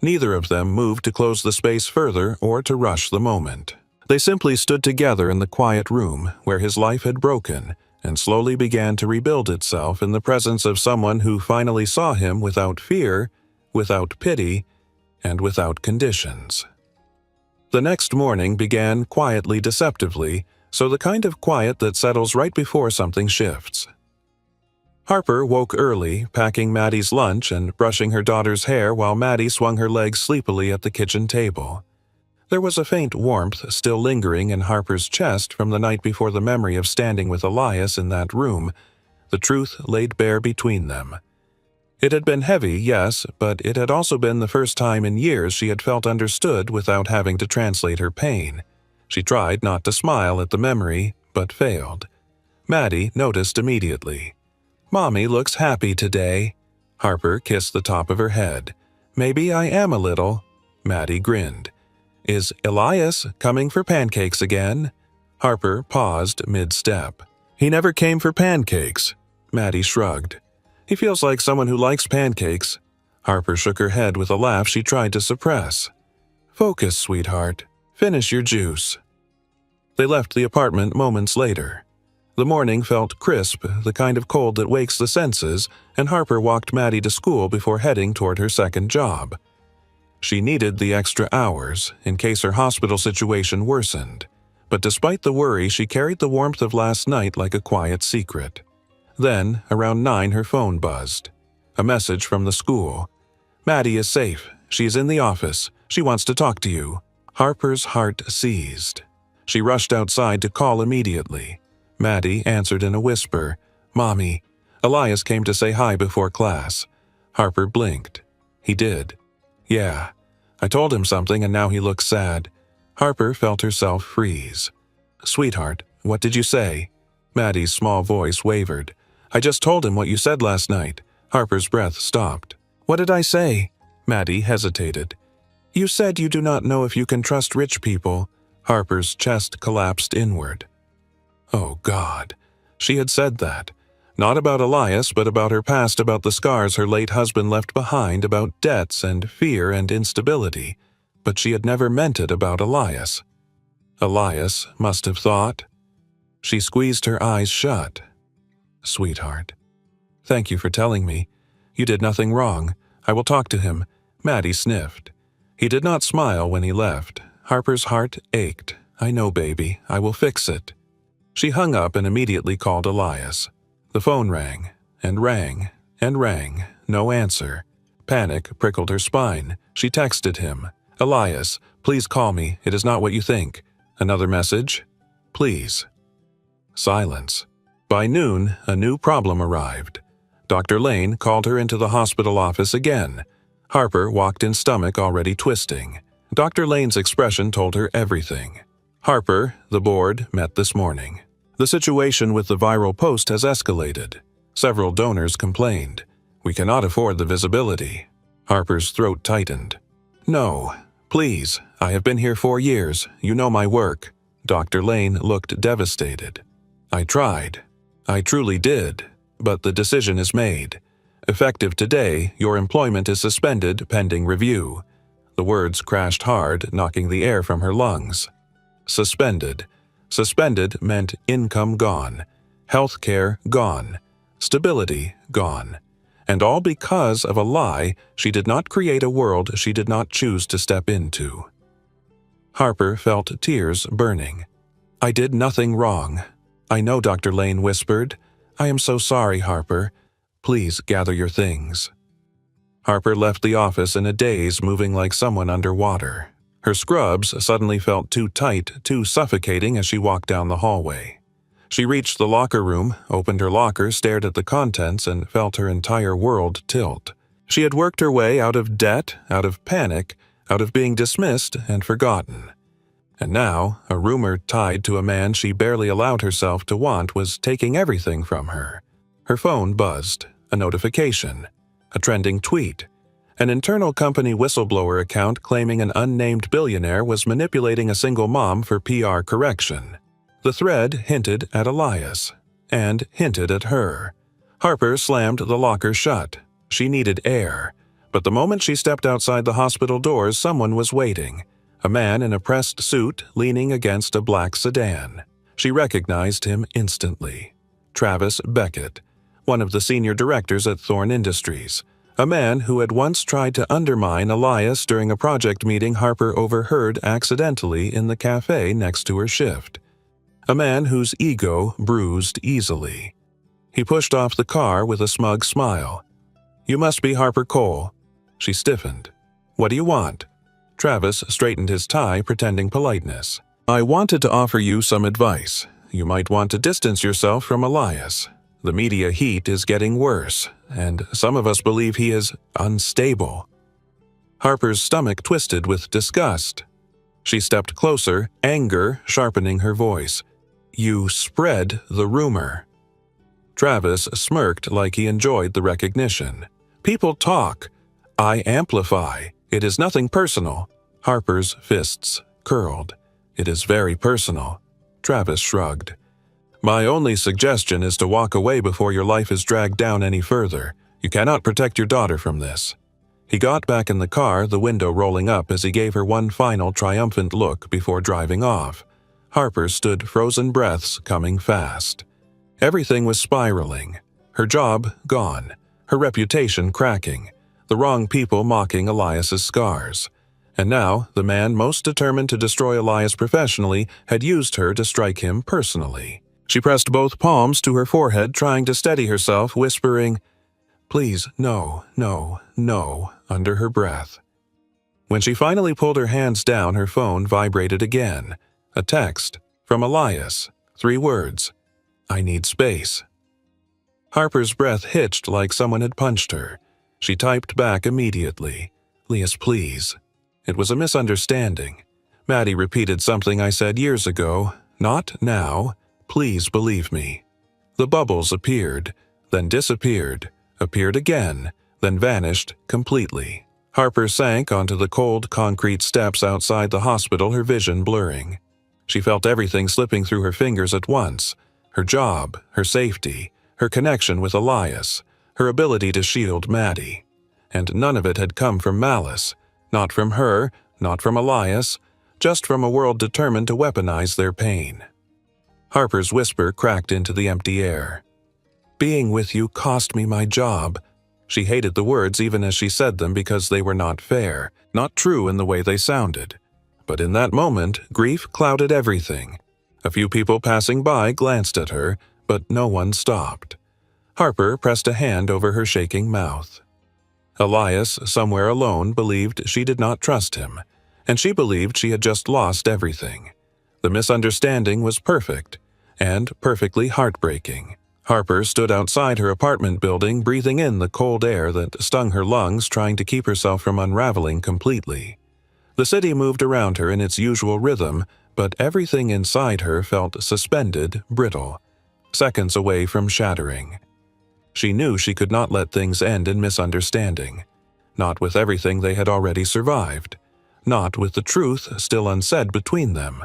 Neither of them moved to close the space further or to rush the moment. They simply stood together in the quiet room where his life had broken and slowly began to rebuild itself in the presence of someone who finally saw him without fear, without pity, and without conditions. The next morning began quietly deceptively, so the kind of quiet that settles right before something shifts. Harper woke early, packing Maddie's lunch and brushing her daughter's hair while Maddie swung her legs sleepily at the kitchen table. There was a faint warmth still lingering in Harper's chest from the night before the memory of standing with Elias in that room, the truth laid bare between them. It had been heavy, yes, but it had also been the first time in years she had felt understood without having to translate her pain. She tried not to smile at the memory, but failed. Maddie noticed immediately. "Mommy looks happy today." Harper kissed the top of her head. "Maybe I am a little." Maddie grinned. "Is Elias coming for pancakes again?" Harper paused mid-step. "He never came for pancakes." Maddie shrugged. "He feels like someone who likes pancakes." Harper shook her head with a laugh she tried to suppress. "Focus, sweetheart. Finish your juice." They left the apartment moments later. The morning felt crisp, the kind of cold that wakes the senses, and Harper walked Maddie to school before heading toward her second job. She needed the extra hours, in case her hospital situation worsened. But despite the worry, she carried the warmth of last night like a quiet secret. Then, around 9, her phone buzzed. A message from the school. "Maddie is safe. She is in the office. She wants to talk to you." Harper's heart seized. She rushed outside to call immediately. Maddie answered in a whisper, "Mommy, Elias came to say hi before class." Harper blinked. "He did." "Yeah. I told him something and now he looks sad." Harper felt herself freeze. "Sweetheart, what did you say?" Maddie's small voice wavered. "I just told him what you said last night." Harper's breath stopped. "What did I say?" Maddie hesitated. "You said you do not know if you can trust rich people." Harper's chest collapsed inward. Oh God. She had said that. Not about Elias, but about her past, about the scars her late husband left behind, about debts and fear and instability. But she had never meant it about Elias. Elias must have thought. She squeezed her eyes shut. "Sweetheart, thank you for telling me. You did nothing wrong. I will talk to him." Maddie sniffed. He did not smile when he left. Harper's heart ached. "I know, baby. I will fix it." She hung up and immediately called Elias. The phone rang, and rang, and rang. No answer. Panic prickled her spine. She texted him. "Elias, please call me. It is not what you think." Another message. "Please." Silence. By noon, a new problem arrived. Dr. Lane called her into the hospital office again. Harper walked in stomach already twisting. Dr. Lane's expression told her everything. "Harper, the board met this morning. The situation with the viral post has escalated. Several donors complained. We cannot afford the visibility." Harper's throat tightened. "No, please, I have been here 4 years. You know my work." Dr. Lane looked devastated. "I tried. I truly did. But the decision is made. Effective today, your employment is suspended pending review." The words crashed hard, knocking the air from her lungs. Suspended. Suspended meant income gone, health care gone, stability gone. And all because of a lie she did not create a world she did not choose to step into. Harper felt tears burning. "I did nothing wrong." "I know," Dr. Lane whispered. "I am so sorry, Harper. Please gather your things." Harper left the office in a daze, moving like someone underwater. Her scrubs suddenly felt too tight, too suffocating as she walked down the hallway. She reached the locker room, opened her locker, stared at the contents, and felt her entire world tilt. She had worked her way out of debt, out of panic, out of being dismissed and forgotten. And now, a rumor tied to a man she barely allowed herself to want was taking everything from her. Her phone buzzed, a notification, a trending tweet. An internal company whistleblower account claiming an unnamed billionaire was manipulating a single mom for PR correction. The thread hinted at Elias, and hinted at her. Harper slammed the locker shut. She needed air. But the moment she stepped outside the hospital doors, someone was waiting. A man in a pressed suit leaning against a black sedan. She recognized him instantly. Travis Beckett, one of the senior directors at Thorne Industries. A man who had once tried to undermine Elias during a project meeting Harper overheard accidentally in the cafe next to her shift. A man whose ego bruised easily. He pushed off the car with a smug smile. "You must be Harper Cole." She stiffened. "What do you want?" Travis straightened his tie, pretending politeness. "I wanted to offer you some advice. You might want to distance yourself from Elias. The media heat is getting worse, and some of us believe he is unstable." Harper's stomach twisted with disgust. She stepped closer, anger sharpening her voice. "You spread the rumor." Travis smirked like he enjoyed the recognition. "People talk. I amplify. It is nothing personal." Harper's fists curled. "It is very personal." Travis shrugged. "My only suggestion is to walk away before your life is dragged down any further. You cannot protect your daughter from this." He got back in the car, the window rolling up as he gave her one final triumphant look before driving off. Harper stood, frozen breaths coming fast. Everything was spiraling. Her job gone. Her reputation cracking. The wrong people mocking Elias's scars. And now, the man most determined to destroy Elias professionally had used her to strike him personally. She pressed both palms to her forehead, trying to steady herself, whispering, "Please, no, no, no," under her breath. When she finally pulled her hands down, her phone vibrated again. A text from Elias. 3 words. "I need space." Harper's breath hitched like someone had punched her. She typed back immediately. "Elias, please." It was a misunderstanding. "Maddie repeated something I said years ago. Not now. Please believe me." The bubbles appeared, then disappeared, appeared again, then vanished completely. Harper sank onto the cold concrete steps outside the hospital, her vision blurring. She felt everything slipping through her fingers at once. Her job, her safety, her connection with Elias, her ability to shield Maddie. And none of it had come from malice. Not from her, not from Elias, just from a world determined to weaponize their pain. Harper's whisper cracked into the empty air. "Being with you cost me my job." She hated the words even as she said them because they were not fair, not true in the way they sounded. But in that moment, grief clouded everything. A few people passing by glanced at her, but no one stopped. Harper pressed a hand over her shaking mouth. Elias, somewhere alone, believed she did not trust him, and she believed she had just lost everything. The misunderstanding was perfect, and perfectly heartbreaking. Harper stood outside her apartment building, breathing in the cold air that stung her lungs, trying to keep herself from unraveling completely. The city moved around her in its usual rhythm, but everything inside her felt suspended, brittle, seconds away from shattering. She knew she could not let things end in misunderstanding. Not with everything they had already survived. Not with the truth still unsaid between them.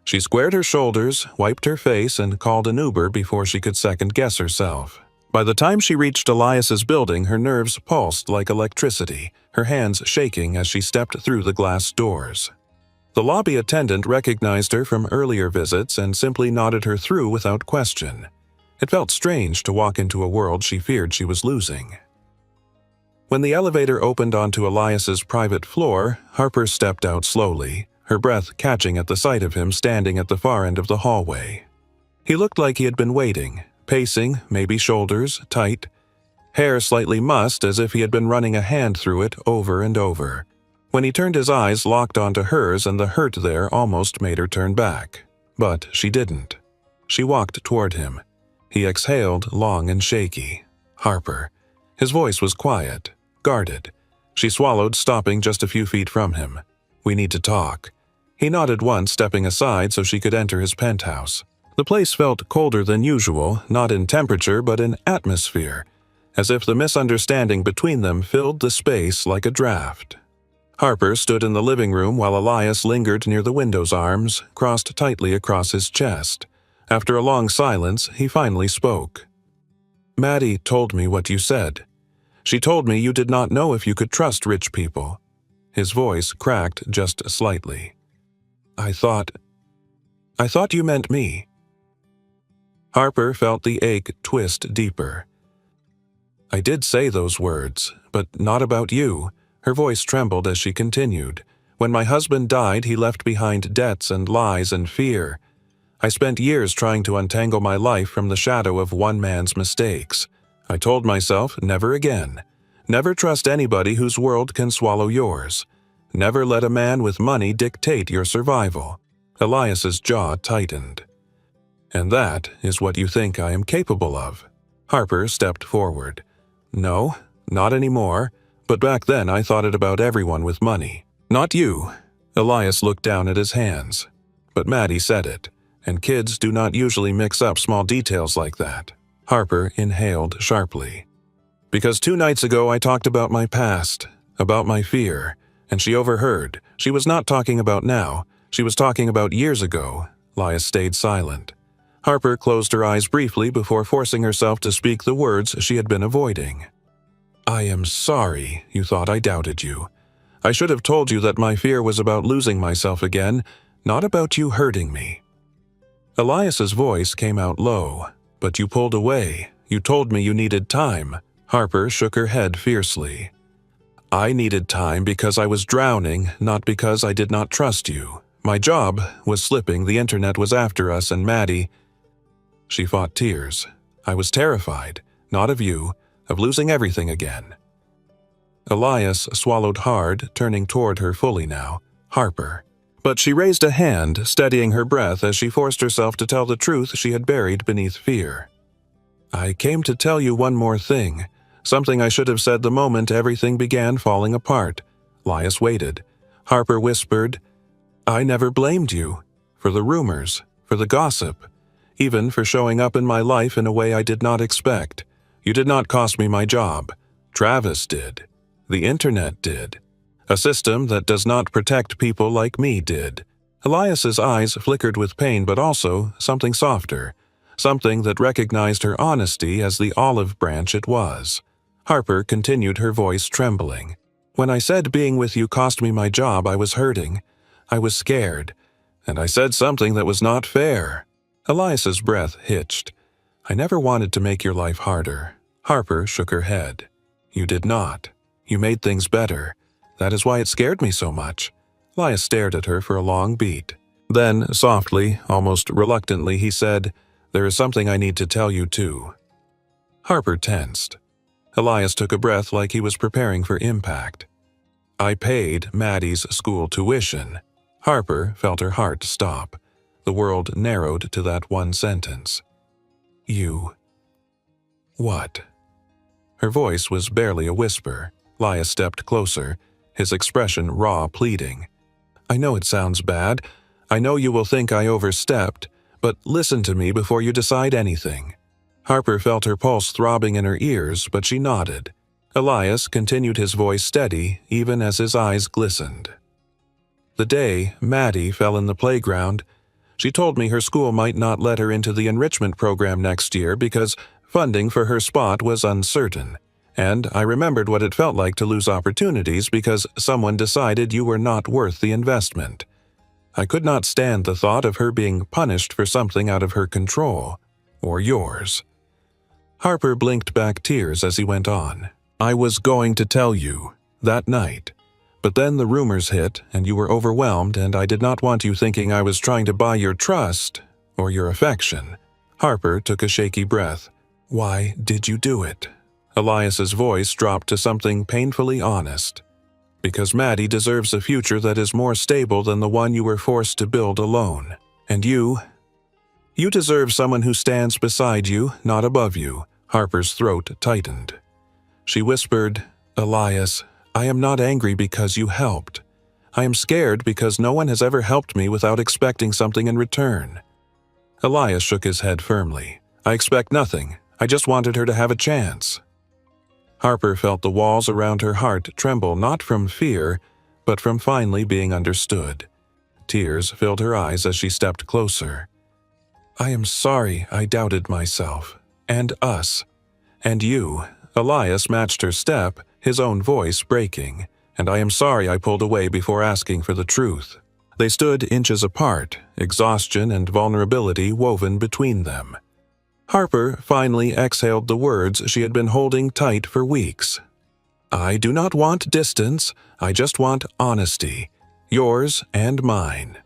She squared her shoulders, wiped her face, and called an Uber before she could second-guess herself. By the time she reached Elias's building, her nerves pulsed like electricity, her hands shaking as she stepped through the glass doors. The lobby attendant recognized her from earlier visits and simply nodded her through without question. It felt strange to walk into a world she feared she was losing. When the elevator opened onto Elias's private floor, Harper stepped out slowly, her breath catching at the sight of him standing at the far end of the hallway. He looked like he had been waiting, pacing, maybe shoulders tight, hair slightly mussed as if he had been running a hand through it over and over. When he turned, his eyes locked onto hers, and the hurt there almost made her turn back. But she didn't. She walked toward him. He exhaled, long and shaky. "Harper." His voice was quiet, guarded. She swallowed, stopping just a few feet from him. "We need to talk." He nodded once, stepping aside so she could enter his penthouse. The place felt colder than usual, not in temperature but in atmosphere, as if the misunderstanding between them filled the space like a draft. Harper stood in the living room while Elias lingered near the window's arms, crossed tightly across his chest. After a long silence, he finally spoke. "Maddie told me what you said. She told me you did not know if you could trust rich people." His voice cracked just slightly. I thought you meant me." Harper felt the ache twist deeper. "I did say those words, but not about you." Her voice trembled as she continued. "When my husband died, he left behind debts and lies and fear. I spent years trying to untangle my life from the shadow of one man's mistakes. I told myself, never again. Never trust anybody whose world can swallow yours. Never let a man with money dictate your survival." Elias's jaw tightened. "And that is what you think I am capable of?" Harper stepped forward. "No, not anymore, but back then I thought it about everyone with money. Not you." Elias looked down at his hands. "But Maddie said it, and kids do not usually mix up small details like that." Harper inhaled sharply. "Because 2 nights ago I talked about my past, about my fear, and she overheard. She was not talking about now, she was talking about years ago." Elias stayed silent. Harper closed her eyes briefly before forcing herself to speak the words she had been avoiding. "I am sorry you thought I doubted you. I should have told you that my fear was about losing myself again, not about you hurting me." Elias's voice came out low. "But you pulled away. You told me you needed time." Harper shook her head fiercely. "I needed time because I was drowning, not because I did not trust you. My job was slipping, the internet was after us, and Maddie—" She fought tears. "I was terrified, not of you, of losing everything again." Elias swallowed hard, turning toward her fully now. "Harper." But she raised a hand, steadying her breath as she forced herself to tell the truth she had buried beneath fear. "I came to tell you one more thing, something I should have said the moment everything began falling apart." Elias waited. Harper whispered, "I never blamed you. For the rumors, for the gossip, even for showing up in my life in a way I did not expect. You did not cost me my job. Travis did. The internet did. A system that does not protect people like me did." Elias's eyes flickered with pain, but also something softer, something that recognized her honesty as the olive branch it was. Harper continued, her voice trembling. "When I said being with you cost me my job, I was hurting. I was scared. And I said something that was not fair." Elias's breath hitched. "I never wanted to make your life harder." Harper shook her head. "You did not. You made things better. That is why it scared me so much." Elias stared at her for a long beat. Then, softly, almost reluctantly, he said, "There is something I need to tell you too." Harper tensed. Elias took a breath like he was preparing for impact. "I paid Maddie's school tuition." Harper felt her heart stop. The world narrowed to that one sentence. "You... what?" Her voice was barely a whisper. Elias stepped closer, his expression raw, pleading. "I know it sounds bad. I know you will think I overstepped, but listen to me before you decide anything." Harper felt her pulse throbbing in her ears, but she nodded. Elias continued, his voice steady, even as his eyes glistened. "The day Maddie fell in the playground, she told me her school might not let her into the enrichment program next year because funding for her spot was uncertain. And I remembered what it felt like to lose opportunities because someone decided you were not worth the investment. I could not stand the thought of her being punished for something out of her control, or yours." Harper blinked back tears as he went on. "I was going to tell you, that night. But then the rumors hit, and you were overwhelmed, and I did not want you thinking I was trying to buy your trust, or your affection." Harper took a shaky breath. "Why did you do it?" Elias's voice dropped to something painfully honest. "Because Maddie deserves a future that is more stable than the one you were forced to build alone. And you deserve someone who stands beside you, not above you." Harper's throat tightened. She whispered, "Elias, I am not angry because you helped. I am scared because no one has ever helped me without expecting something in return." Elias shook his head firmly. "I expect nothing. I just wanted her to have a chance." Harper felt the walls around her heart tremble not from fear, but from finally being understood. Tears filled her eyes as she stepped closer. "I am sorry I doubted myself. And us. And you." Elias matched her step, his own voice breaking. "And I am sorry I pulled away before asking for the truth." They stood inches apart, exhaustion and vulnerability woven between them. Harper finally exhaled the words she had been holding tight for weeks. "I do not want distance, I just want honesty. Yours and mine."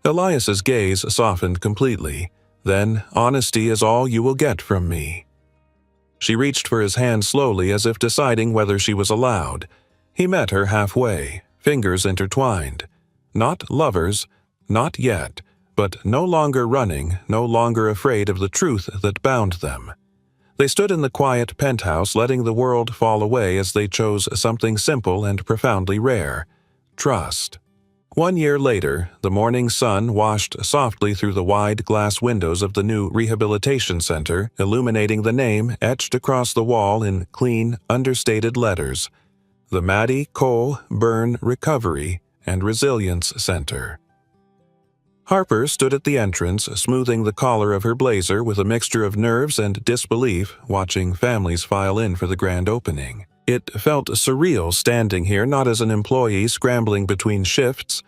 Elias's gaze softened completely. "Then, honesty is all you will get from me." She reached for his hand slowly as if deciding whether she was allowed. He met her halfway, fingers intertwined. Not lovers, not yet, but no longer running, no longer afraid of the truth that bound them. They stood in the quiet penthouse, letting the world fall away as they chose something simple and profoundly rare: trust. 1 year later, the morning sun washed softly through the wide glass windows of the new rehabilitation center, illuminating the name etched across the wall in clean, understated letters: the Maddie Cole Burn Recovery and Resilience Center. Harper stood at the entrance, smoothing the collar of her blazer with a mixture of nerves and disbelief, watching families file in for the grand opening. It felt surreal standing here, not as an employee scrambling between shifts,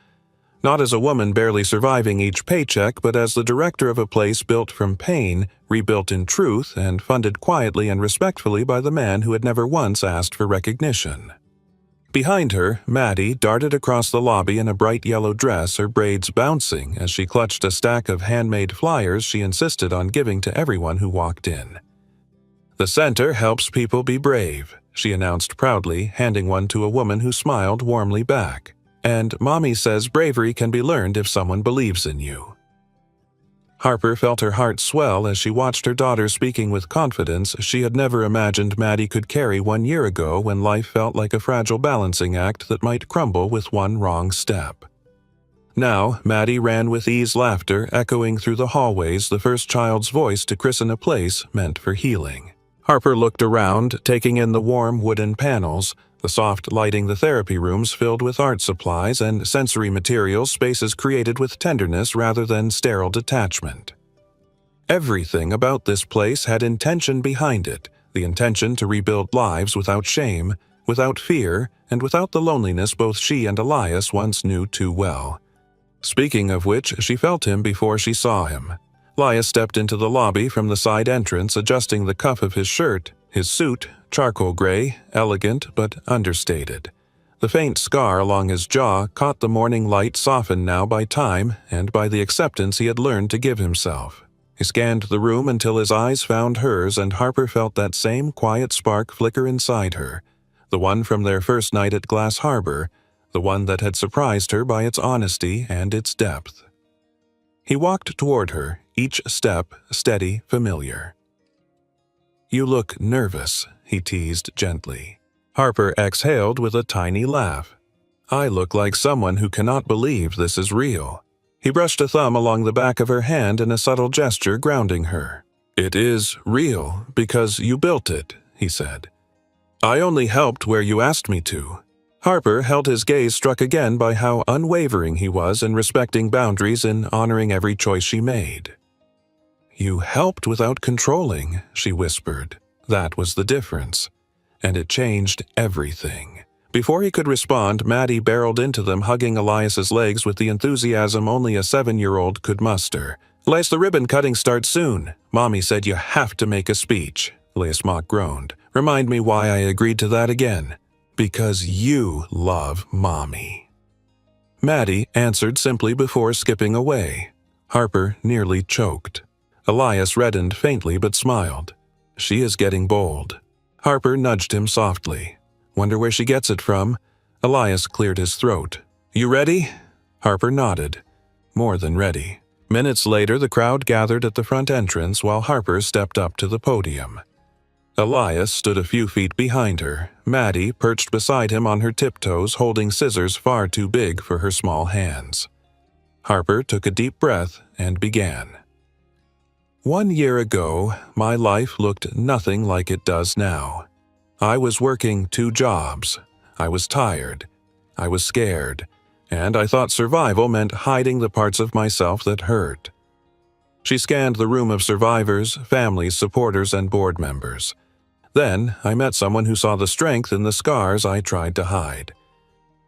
not as a woman barely surviving each paycheck, but as the director of a place built from pain, rebuilt in truth, and funded quietly and respectfully by the man who had never once asked for recognition. Behind her, Maddie darted across the lobby in a bright yellow dress, her braids bouncing as she clutched a stack of handmade flyers she insisted on giving to everyone who walked in. "The center helps people be brave," she announced proudly, handing one to a woman who smiled warmly back. "And Mommy says bravery can be learned if someone believes in you." Harper felt her heart swell as she watched her daughter speaking with confidence she had never imagined Maddie could carry 1 year ago when life felt like a fragile balancing act that might crumble with one wrong step. Now, Maddie ran with ease, laughter echoing through the hallways, the first child's voice to christen a place meant for healing. Harper looked around, taking in the warm wooden panels, the soft lighting, the therapy rooms filled with art supplies and sensory materials, spaces created with tenderness rather than sterile detachment. Everything about this place had intention behind it, the intention to rebuild lives without shame, without fear, and without the loneliness both she and Elias once knew too well. Speaking of which, she felt him before she saw him. Elias stepped into the lobby from the side entrance, adjusting the cuff of his shirt, his suit, charcoal gray, elegant but understated. The faint scar along his jaw caught the morning light, softened now by time and by the acceptance he had learned to give himself. He scanned the room until his eyes found hers, and Harper felt that same quiet spark flicker inside her, the one from their first night at Glass Harbor, the one that had surprised her by its honesty and its depth. He walked toward her, each step steady, familiar. "You look nervous," he teased gently. Harper exhaled with a tiny laugh. "I look like someone who cannot believe this is real." He brushed a thumb along the back of her hand in a subtle gesture, grounding her. "It is real because you built it," he said. "I only helped where you asked me to." Harper held his gaze, struck again by how unwavering he was in respecting boundaries and honoring every choice she made. "You helped without controlling," she whispered. That was the difference. And it changed everything. Before he could respond, Maddie barreled into them, hugging Elias's legs with the enthusiasm only a 7-year-old could muster. "Elias, the ribbon cutting starts soon. Mommy said you have to make a speech." Elias mock groaned. "Remind me why I agreed to that again." "Because you love Mommy." Maddie answered simply before skipping away. Harper nearly choked. Elias reddened faintly but smiled. "She is getting bold." Harper nudged him softly. "Wonder where she gets it from?" Elias cleared his throat. "You ready?" Harper nodded. More than ready. Minutes later, the crowd gathered at the front entrance while Harper stepped up to the podium. Elias stood a few feet behind her, Maddie perched beside him on her tiptoes holding scissors far too big for her small hands. Harper took a deep breath and began. 1 year ago, my life looked nothing like it does now. I was working 2 jobs. I was tired. I was scared. And I thought survival meant hiding the parts of myself that hurt. She scanned the room of survivors, families, supporters, and board members. Then I met someone who saw the strength in the scars I tried to hide.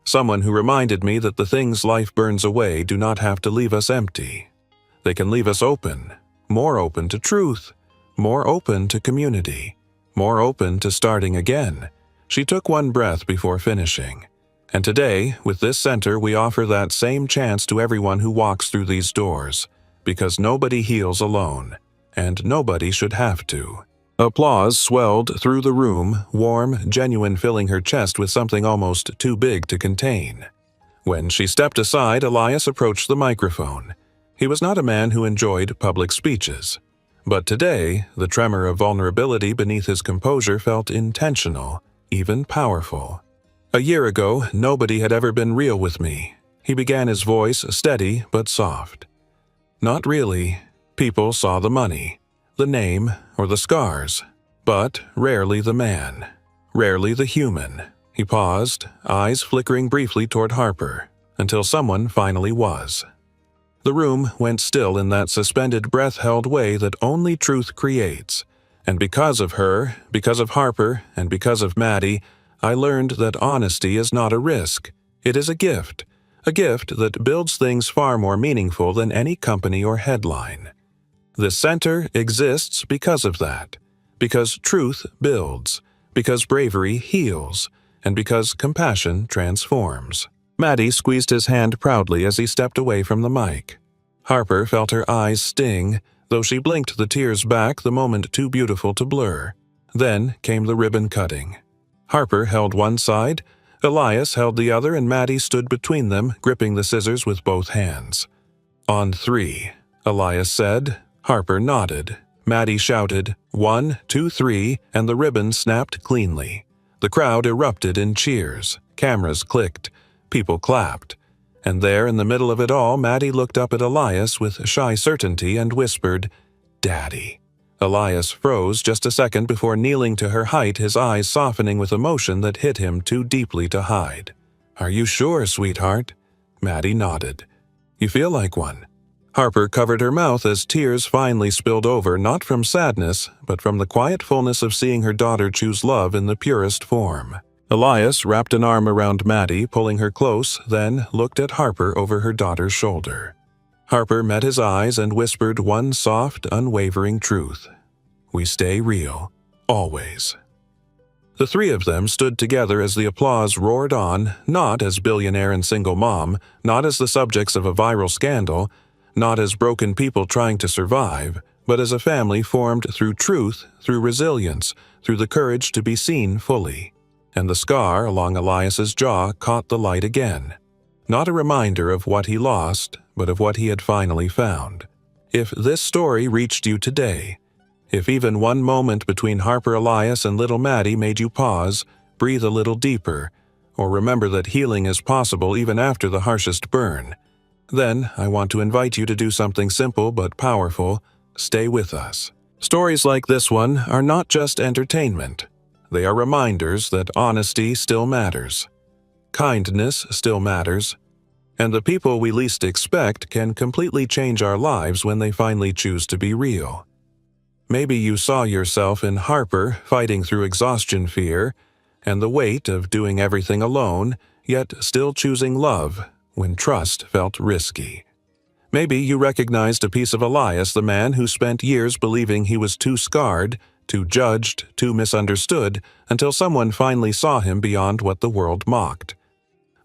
Someone who reminded me that the things life burns away do not have to leave us empty. They can leave us open, more open to truth, more open to community, more open to starting again. She took one breath before finishing. And today, with this center, we offer that same chance to everyone who walks through these doors, because nobody heals alone, and nobody should have to. Applause swelled through the room, warm, genuine, filling her chest with something almost too big to contain. When she stepped aside, Elias approached the microphone. He was not a man who enjoyed public speeches. But today, the tremor of vulnerability beneath his composure felt intentional, even powerful. A year ago, nobody had ever been real with me. He began, his voice steady but soft. Not really. People saw the money, the name, or the scars, but rarely the man, rarely the human. He paused, eyes flickering briefly toward Harper, until someone finally was. The room went still in that suspended breath-held way that only truth creates, and because of her, because of Harper, and because of Maddie, I learned that honesty is not a risk. It is a gift that builds things far more meaningful than any company or headline. This center exists because of that, because truth builds, because bravery heals, and because compassion transforms. Maddie squeezed his hand proudly as he stepped away from the mic. Harper felt her eyes sting, though she blinked the tears back the moment too beautiful to blur. Then came the ribbon cutting. Harper held one side, Elias held the other, and Maddie stood between them, gripping the scissors with both hands. "On 3, Elias said. Harper nodded. Maddie shouted, 1, 2, 3, and the ribbon snapped cleanly. The crowd erupted in cheers. Cameras clicked. People clapped. And there, in the middle of it all, Maddie looked up at Elias with shy certainty and whispered, "Daddy." Elias froze just a second before kneeling to her height, his eyes softening with emotion that hit him too deeply to hide. "Are you sure, sweetheart?" Maddie nodded. "You feel like one." Harper covered her mouth as tears finally spilled over, not from sadness, but from the quiet fullness of seeing her daughter choose love in the purest form. Elias wrapped an arm around Maddie, pulling her close, then looked at Harper over her daughter's shoulder. Harper met his eyes and whispered one soft, unwavering truth. "We stay real. Always." The 3 of them stood together as the applause roared on, not as billionaire and single mom, not as the subjects of a viral scandal, not as broken people trying to survive, but as a family formed through truth, through resilience, through the courage to be seen fully. And the scar along Elias's jaw caught the light again. Not a reminder of what he lost, but of what he had finally found. If this story reached you today, if even one moment between Harper Elias and little Maddie made you pause, breathe a little deeper, or remember that healing is possible even after the harshest burn, then I want to invite you to do something simple but powerful. Stay with us. Stories like this one are not just entertainment. They are reminders that honesty still matters. Kindness still matters. And the people we least expect can completely change our lives when they finally choose to be real. Maybe you saw yourself in Harper fighting through exhaustion fear and the weight of doing everything alone, yet still choosing love when trust felt risky. Maybe you recognized a piece of Elias, the man who spent years believing he was too scarred, too judged, too misunderstood, until someone finally saw him beyond what the world mocked.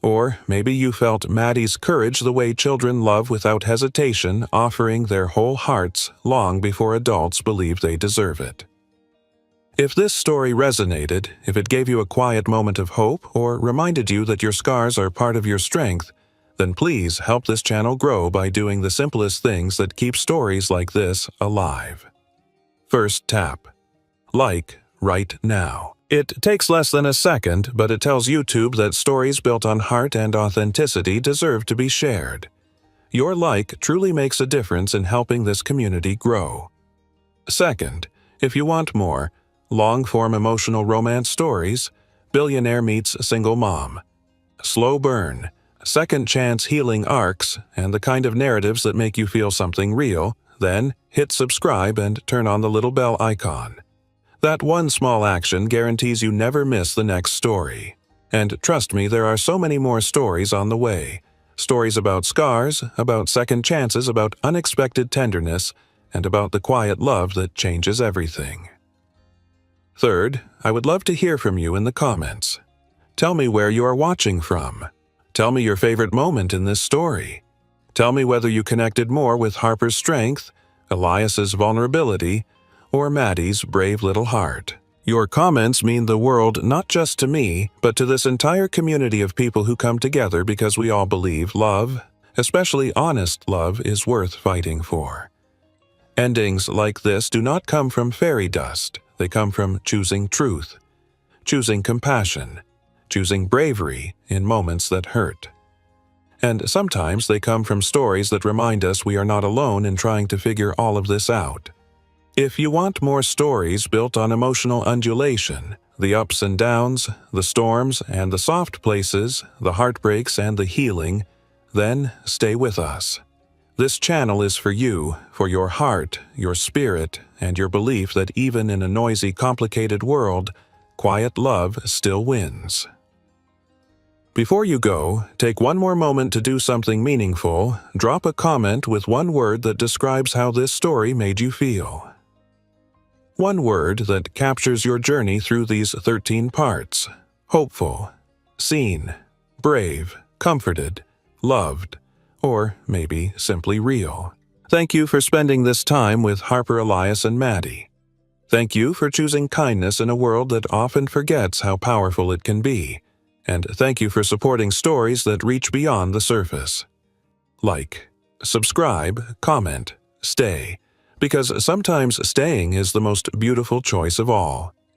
Or maybe you felt Maddie's courage the way children love without hesitation, offering their whole hearts long before adults believe they deserve it. If this story resonated, if it gave you a quiet moment of hope, or reminded you that your scars are part of your strength, then please help this channel grow by doing the simplest things that keep stories like this alive. First, tap like, right now. It takes less than a second, but it tells YouTube that stories built on heart and authenticity deserve to be shared. Your like truly makes a difference in helping this community grow. Second, if you want more long-form emotional romance stories, Billionaire meets Single Mom. Slow burn, second chance healing arcs, and the kind of narratives that make you feel something real, then hit subscribe and turn on the little bell icon. That one small action guarantees you never miss the next story. And trust me, there are so many more stories on the way. Stories about scars, about second chances, about unexpected tenderness, and about the quiet love that changes everything. Third, I would love to hear from you in the comments. Tell me where you are watching from. Tell me your favorite moment in this story. Tell me whether you connected more with Harper's strength, Elias's vulnerability, or Maddie's brave little heart. Your comments mean the world not just to me, but to this entire community of people who come together because we all believe love, especially honest love, is worth fighting for. Endings like this do not come from fairy dust. They come from choosing truth, choosing compassion, choosing bravery in moments that hurt. And sometimes they come from stories that remind us we are not alone in trying to figure all of this out. If you want more stories built on emotional undulation, the ups and downs, the storms and the soft places, the heartbreaks and the healing, then stay with us. This channel is for you, for your heart, your spirit, and your belief that even in a noisy, complicated world, quiet love still wins. Before you go, take one more moment to do something meaningful. Drop a comment with one word that describes how this story made you feel. One word that captures your journey through these 13 parts: hopeful, seen, brave, comforted, loved, or maybe simply real. Thank you for spending this time with Harper, Elias, and Maddie. Thank you for choosing kindness in a world that often forgets how powerful it can be. And thank you for supporting stories that reach beyond the surface. Like, subscribe, comment, stay, because sometimes staying is the most beautiful choice of all.